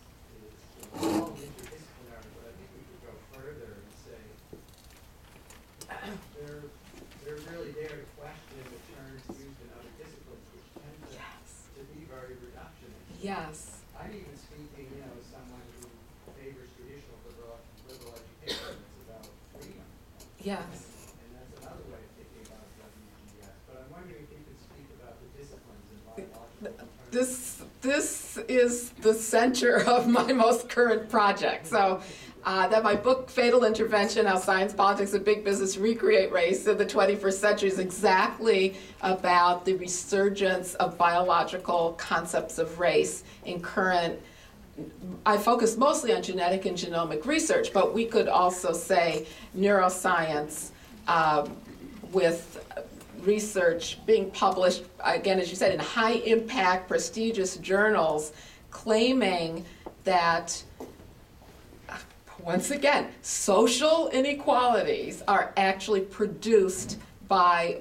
S5: all interdisciplinary, but I think we could go further and say they're really there to question the terms used in other disciplines, which tend to be very reductionist.
S3: Yes.
S5: I'm even speaking, as someone who favors traditional liberal education. It's about freedom.
S3: Yes.
S5: And that's another way of thinking about WGS. But I'm wondering if you could speak about the disciplines in biological terms.
S3: This is the center of my most current project. So that my book, Fatal Intervention, How Science, Politics, and Big Business Recreate Race in the 21st Century, is exactly about the resurgence of biological concepts of race in current. I focus mostly on genetic and genomic research, but we could also say neuroscience with research being published, again, as you said, in high-impact, prestigious journals, claiming that, once again, social inequalities are actually produced by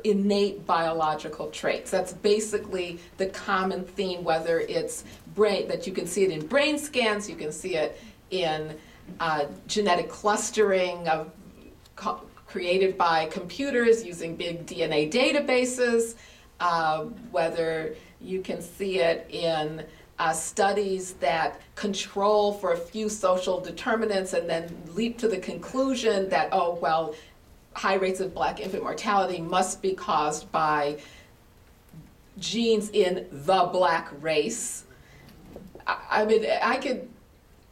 S3: innate biological traits. That's basically the common theme, whether it's brain, that you can see it in brain scans, you can see it in genetic clustering created by computers using big DNA databases, whether you can see it in studies that control for a few social determinants and then leap to the conclusion that, oh, well, high rates of black infant mortality must be caused by genes in the black race. I mean, I could,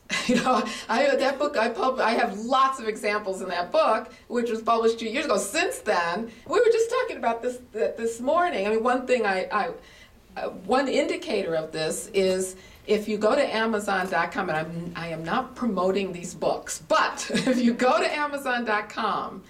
S3: that book I have lots of examples in that book, which was published 2 years ago. Since then, we were just talking about this morning. I mean, one thing one indicator of this is if you go to Amazon.com, and I am not promoting these books, but if you go to Amazon.com,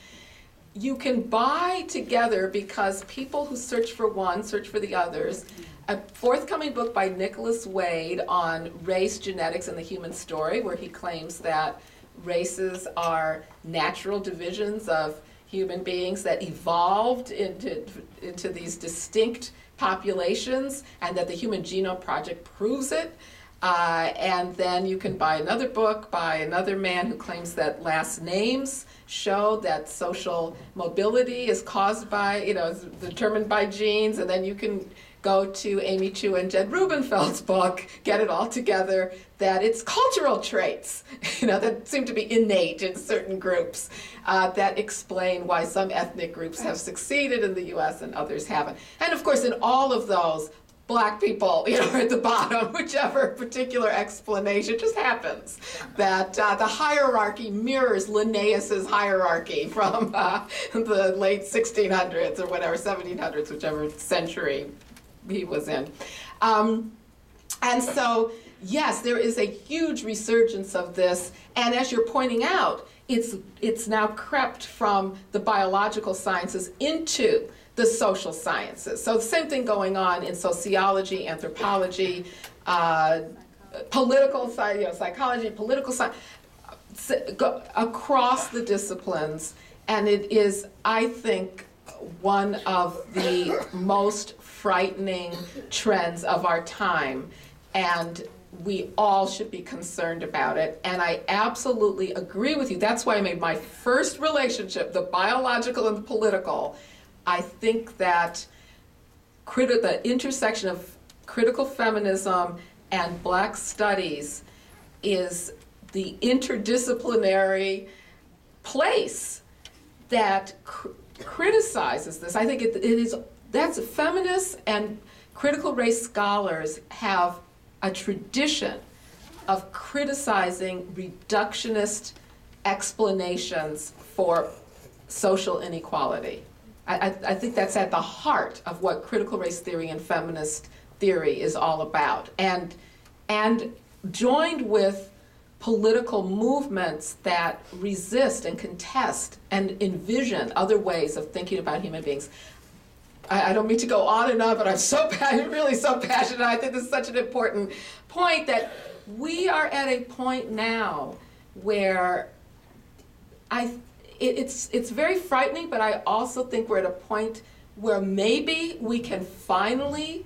S3: you can buy together, because people who search for one search for the others, a forthcoming book by Nicholas Wade on race, genetics, and the human story, where he claims that races are natural divisions of human beings that evolved into these distinct populations, and that the Human Genome Project proves it. And then you can buy another book by another man who claims that last names show that social mobility is caused by, is determined by genes. And then you can go to Amy Chu and Jed Rubenfeld's book, Get It All Together, that it's cultural traits, that seem to be innate in certain groups, that explain why some ethnic groups have succeeded in the US and others haven't. And of course, in all of those, black people, are at the bottom, whichever particular explanation just happens. That the hierarchy mirrors Linnaeus's hierarchy from the late 1600s or whatever, 1700s, whichever century he was in. And so, yes, there is a huge resurgence of this, and as you're pointing out, it's now crept from the biological sciences into the social sciences. So the same thing going on in sociology, anthropology, political science, psychology, political science, across the disciplines. And it is, I think, one of the most frightening trends of our time. And we all should be concerned about it. And I absolutely agree with you. That's why I made my first relationship, the biological and the political. I think that the intersection of critical feminism and black studies is the interdisciplinary place that criticizes this. I think that's feminists and critical race scholars have a tradition of criticizing reductionist explanations for social inequality. I think that's at the heart of what critical race theory and feminist theory is all about. And joined with political movements that resist and contest and envision other ways of thinking about human beings. I don't mean to go on and on, but I'm really so passionate. I think this is such an important point, that we are at a point now where it's very frightening, but I also think we're at a point where maybe we can finally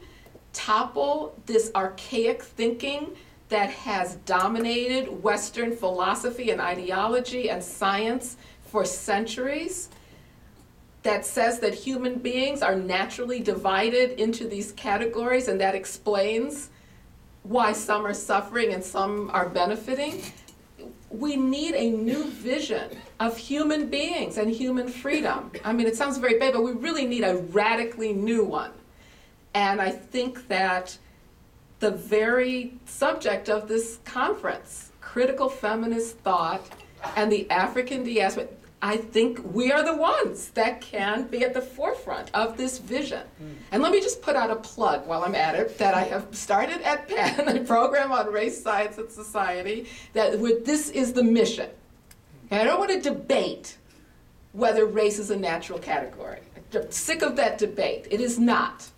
S3: topple this archaic thinking that has dominated Western philosophy and ideology and science for centuries, that says that human beings are naturally divided into these categories, and that explains why some are suffering and some are benefiting. We need a new vision of human beings and human freedom. I mean, it sounds very bad, but we really need a radically new one. And I think that the very subject of this conference, critical feminist thought and the African diaspora, I think we are the ones that can be at the forefront of this vision. And let me just put out a plug while I'm at it, that I have started at Penn, a program on race, science, and society, this is the mission. And I don't want to debate whether race is a natural category. I'm sick of that debate. It is not.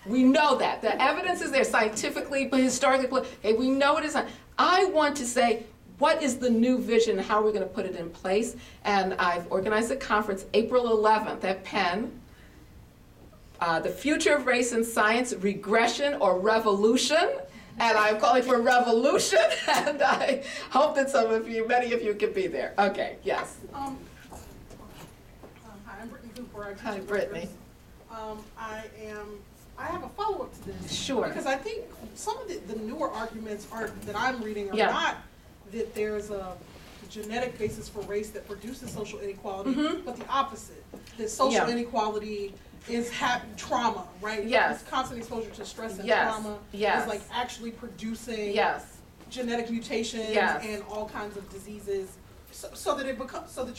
S3: We know that. The evidence is there scientifically, but historically. Okay, we know it is not. I want to say, what is the new vision? How are we going to put it in place? And I've organized a conference April 11th at Penn. The Future of Race and Science, Regression or Revolution. And I'm calling for revolution. And I hope that many of you can be there. Okay, yes.
S6: Hi, I'm Brittany Cooper.
S3: Hi, Brittany.
S6: I have a follow-up to this.
S3: Sure.
S6: Because I think some of the newer arguments that I'm reading are
S3: Yeah.
S6: not that there's a genetic basis for race that produces social inequality, but the opposite. That social inequality is trauma, right?
S3: Yes.
S6: It's constant exposure to stress and
S3: Yes.
S6: trauma
S3: Yes.
S6: is like actually producing
S3: Yes.
S6: genetic mutations
S3: Yes.
S6: and all kinds of diseases. So that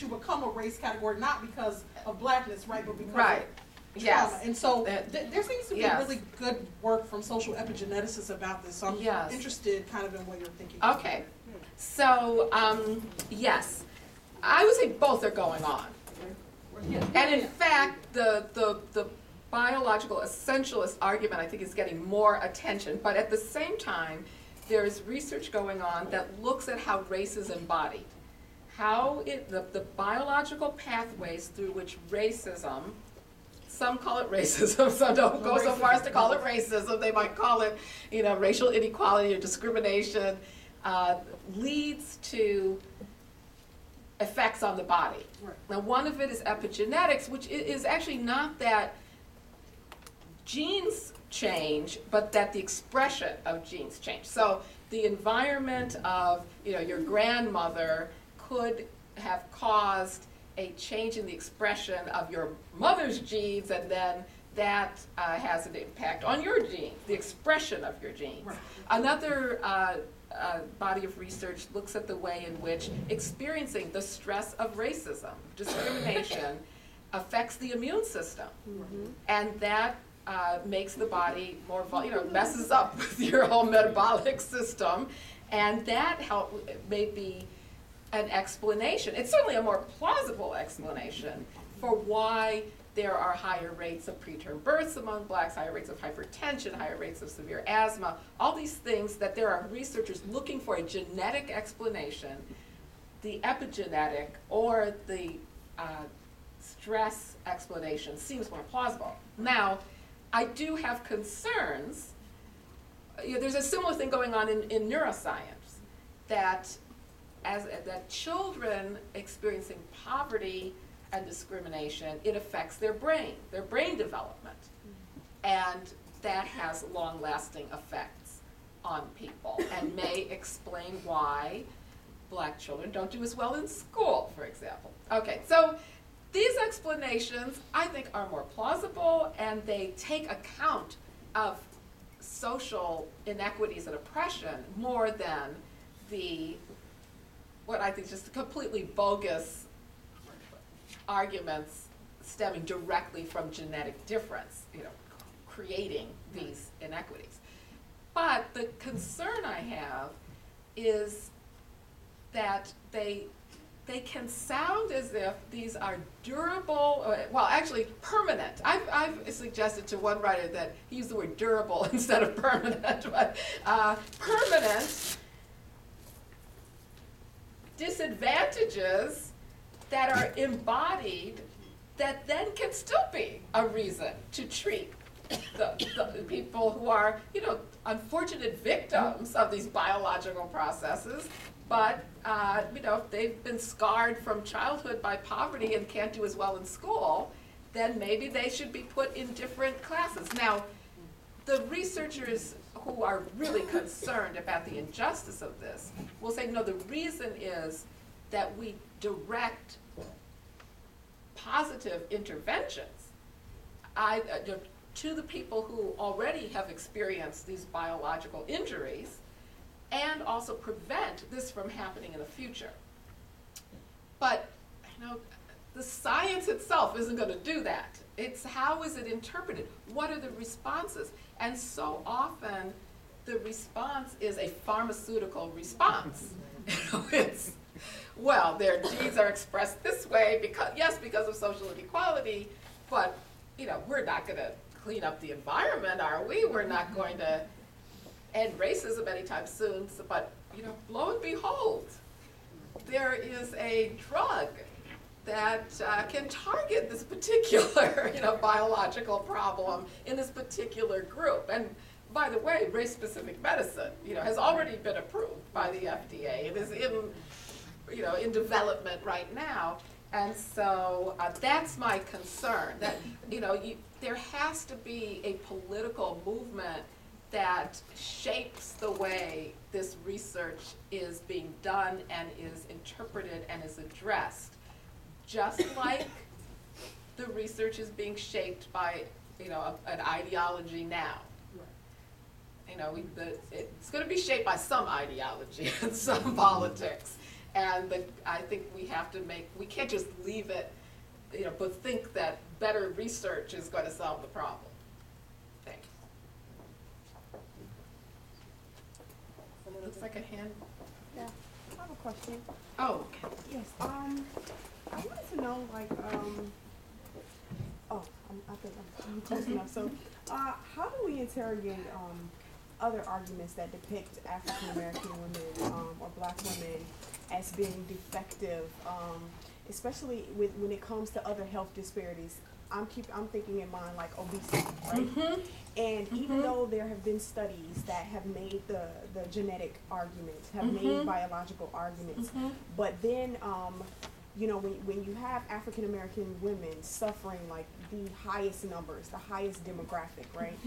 S6: you become a race category, not because of blackness, right, but because
S3: Right.
S6: of
S3: Yes.
S6: trauma. And so there seems to be
S3: Yes.
S6: really good work from social epigeneticists about this. So I'm
S3: Yes.
S6: interested kind of in what you're thinking.
S3: Okay. So, yes, I would say both are going on. And in fact, the biological essentialist argument, I think, is getting more attention. But at the same time, there's research going on that looks at how race is embodied. The biological pathways through which racism, some call it racism, some don't go so far as to call it racism. They might call it, racial inequality or discrimination, leads to effects on the body.
S6: Right.
S3: Now, one of it is epigenetics, which is actually not that genes change, but that the expression of genes change. So the environment of, your grandmother could have caused a change in the expression of your mother's genes, and then that has an impact on your genes, the expression of your genes.
S6: Right.
S3: Another body of research looks at the way in which experiencing the stress of racism, discrimination, affects the immune system. And that makes the body more, messes up with your whole metabolic system. And that may be an explanation. It's certainly a more plausible explanation for why there are higher rates of preterm births among blacks, higher rates of hypertension, higher rates of severe asthma, all these things that there are researchers looking for a genetic explanation. The epigenetic or the stress explanation seems more plausible. Now, I do have concerns. There's a similar thing going on in neuroscience, that children experiencing poverty and discrimination, it affects their brain development. And that has long-lasting effects on people and may explain why black children don't do as well in school, for example. Okay, so these explanations, I think, are more plausible, and they take account of social inequities and oppression more than what I think is just completely bogus arguments stemming directly from genetic difference, creating these inequities. But the concern I have is that they can sound as if these are durable, well, actually permanent. I've suggested to one writer that he used the word durable instead of permanent, but permanent disadvantages that are embodied that then can still be a reason to treat the people who are, unfortunate victims of these biological processes, but, if they've been scarred from childhood by poverty and can't do as well in school, then maybe they should be put in different classes. Now, the researchers who are really concerned about the injustice of this will say, no, the reason is that we direct positive interventions to the people who already have experienced these biological injuries and also prevent this from happening in the future. But, the science itself isn't going to do that. It's how is it interpreted? What are the responses? And so often the response is a pharmaceutical response. It's, well, their needs are expressed this way because of social inequality, but we're not going to clean up the environment, are we? We're not going to end racism anytime soon. So, but lo and behold, there is a drug that can target this particular biological problem in this particular group. And by the way, race-specific medicine has already been approved by the FDA. It is in development right now. And so that's my concern, that there has to be a political movement that shapes the way this research is being done and is interpreted and is addressed, just like the research is being shaped by an ideology now. It's going to be shaped by some ideology and some politics. And I think we can't just leave it, but think that better research is going to solve the problem. Thanks. Looks like a hand.
S7: Yeah, I have a question.
S3: Oh, okay.
S7: Yes, I wanted to know, I think I'm close enough. So, how do we interrogate other arguments that depict African American women or Black women as being defective, especially when it comes to other health disparities? I'm thinking in mind like obesity, right? Mm-hmm. And even though there have been studies that have made the genetic arguments, have made biological arguments, but then when you have African American women suffering like the highest numbers, the highest demographic, right?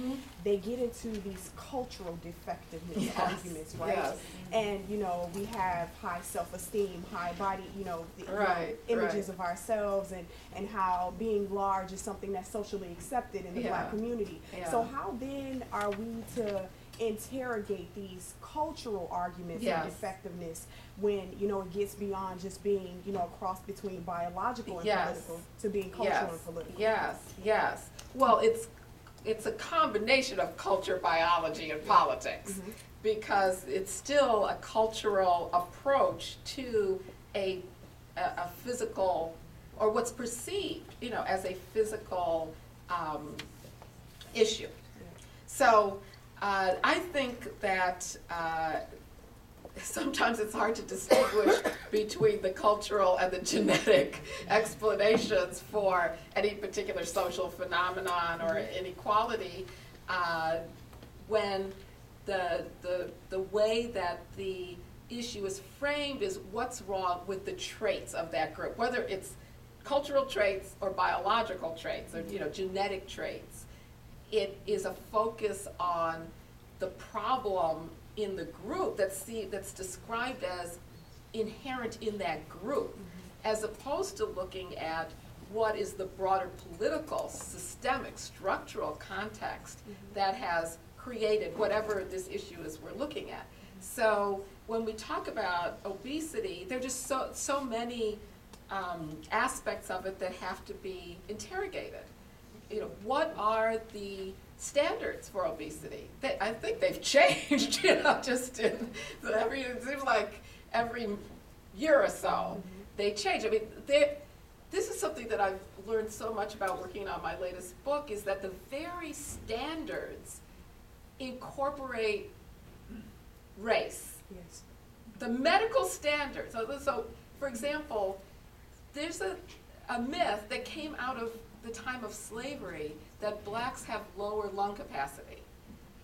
S7: They get into these cultural defectiveness arguments, right? Yes. And we have high self-esteem, high body, images of ourselves, and how being large is something that's socially accepted in the Black community. Yeah. So how then are we to interrogate these cultural arguments of effectiveness when it gets beyond just being a cross between biological and political to being cultural and political?
S3: Yes. Well, it's a combination of culture, biology, and politics, because it's still a cultural approach to a physical, or what's perceived as a physical issue. So I think that sometimes it's hard to distinguish between the cultural and the genetic explanations for any particular social phenomenon or inequality when the way that the issue is framed is what's wrong with the traits of that group, whether it's cultural traits or biological traits or genetic traits. It is a focus on the problem in the group that's described as inherent in that group, as opposed to looking at what is the broader political, systemic, structural context that has created whatever this issue is we're looking at. So when we talk about obesity, there are just so many aspects of it that have to be interrogated. You know, what are the standards for obesity? I think they've changed, you know, just in it seems like every year or so they change. I mean, this is something that I've learned so much about working on my latest book, is that the very standards incorporate race.
S7: Yes.
S3: The medical standards. So for example, there's a myth that came out of the time of slavery that blacks have lower lung capacity.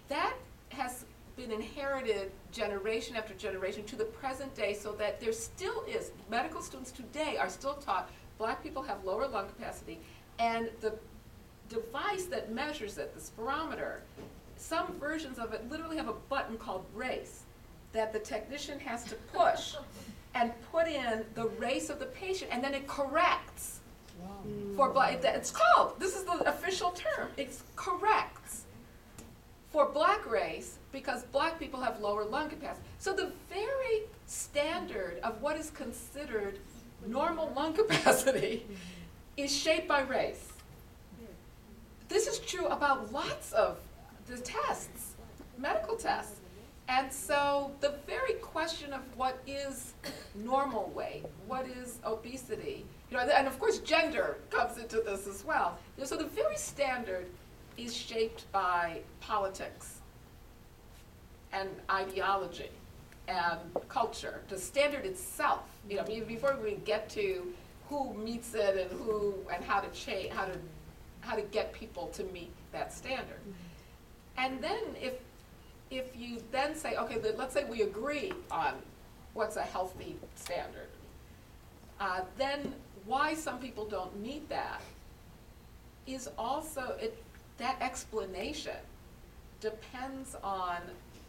S3: That has been inherited generation after generation to the present day, so that there still is, medical students today are still taught black people have lower lung capacity, and the device that measures it, the spirometer, some versions of it literally have a button called race that the technician has to push and put in the race of the patient, and then it corrects. For black, it's called, this is the official term, it's corrects for black race, because black people have lower lung capacity. So the very standard of what is considered normal lung capacity is shaped by race. This is true about lots of the tests, medical tests. And so the very question of what is normal weight, what is obesity, you know, and of course gender comes into this as well. You know, so the very standard is shaped by politics and ideology and culture. The standard itself, you know, before we get to who meets it and who and how to change, how to get people to meet that standard. And then if you then say, okay, let's say we agree on what's a healthy standard, then why some people don't meet that is also, that explanation depends on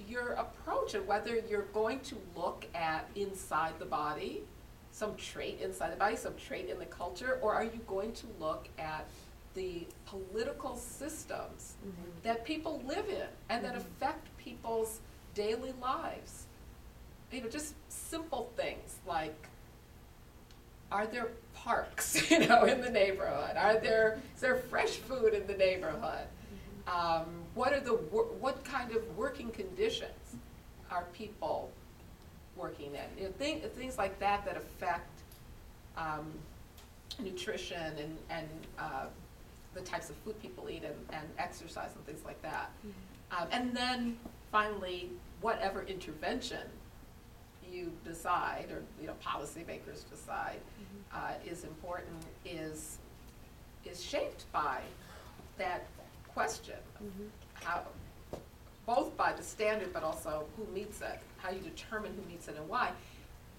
S3: your approach and whether you're going to look at inside the body, some trait inside the body, some trait in the culture, or are you going to look at the political systems that people live in and that affect people's daily lives? You know, just simple things like, are there parks, you know, in the neighborhood? Is there fresh food in the neighborhood? What kind of working conditions are people working in? You know, things like that that affect nutrition and the types of food people eat and exercise and things like that. And then finally, whatever intervention you decide, or you know, policymakers decide is important, is shaped by that question. How, both by the standard, but also who meets it, how you determine who meets it and why.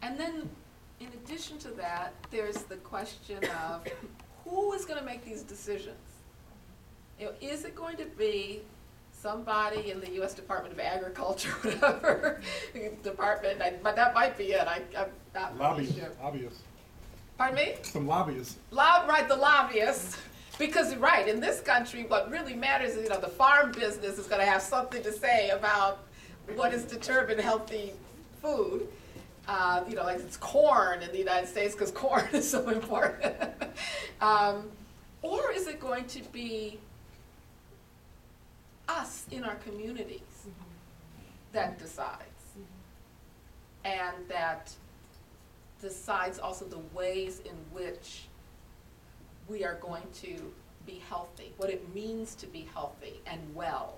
S3: And then, in addition to that, there's the question of who is going to make these decisions? You know, is it going to be somebody in the U.S. Department of Agriculture, whatever department, but that might be it. I'm not really sure.
S4: Lobbyists.
S3: Pardon me?
S4: Some lobbyists.
S3: Right, the lobbyists. Because, right, in this country, what really matters is, you know, the farm business is going to have something to say about what is determined healthy food. You know, like it's corn in the United States because corn is so important. Or is it going to be us in our communities that decides? And that decides also the ways in which we are going to be healthy, what it means to be healthy and well.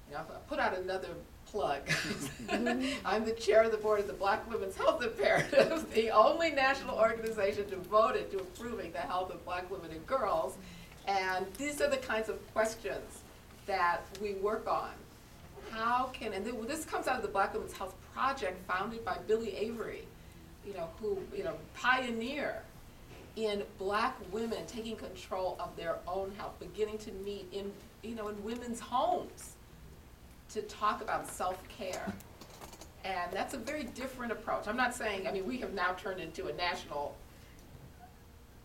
S3: You know, I'll put out another plug. I'm the chair of the board of the Black Women's Health Imperative, the only national organization devoted to improving the health of Black women and girls. And these are the kinds of questions that we work on. How can, and this comes out of the Black Women's Health Project founded by Billy Avery, you know, who, you know, pioneer in Black women taking control of their own health, beginning to meet in, you know, in women's homes to talk about self-care. And that's a very different approach. I'm not saying, I mean, we have now turned into a national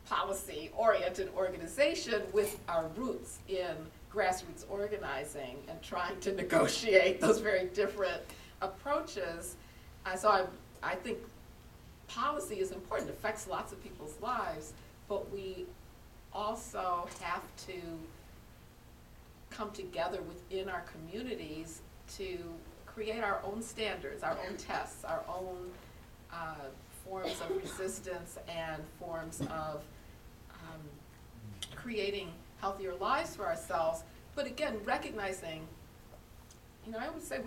S3: policy-oriented organization with our roots in grassroots organizing and trying to negotiate those very different approaches. So I think policy is important, it affects lots of people's lives, but we also have to come together within our communities to create our own standards, our own tests, our own forms of resistance and forms of creating healthier lives for ourselves. But again, recognizing, I would say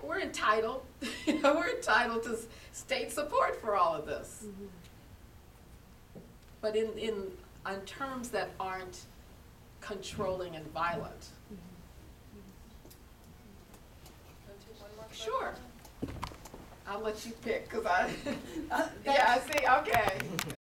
S3: we're entitled, we're entitled to state support for all of this.
S7: Mm-hmm.
S3: But on terms that aren't controlling and violent. Sure. I'll let you pick, because yeah, I see, okay.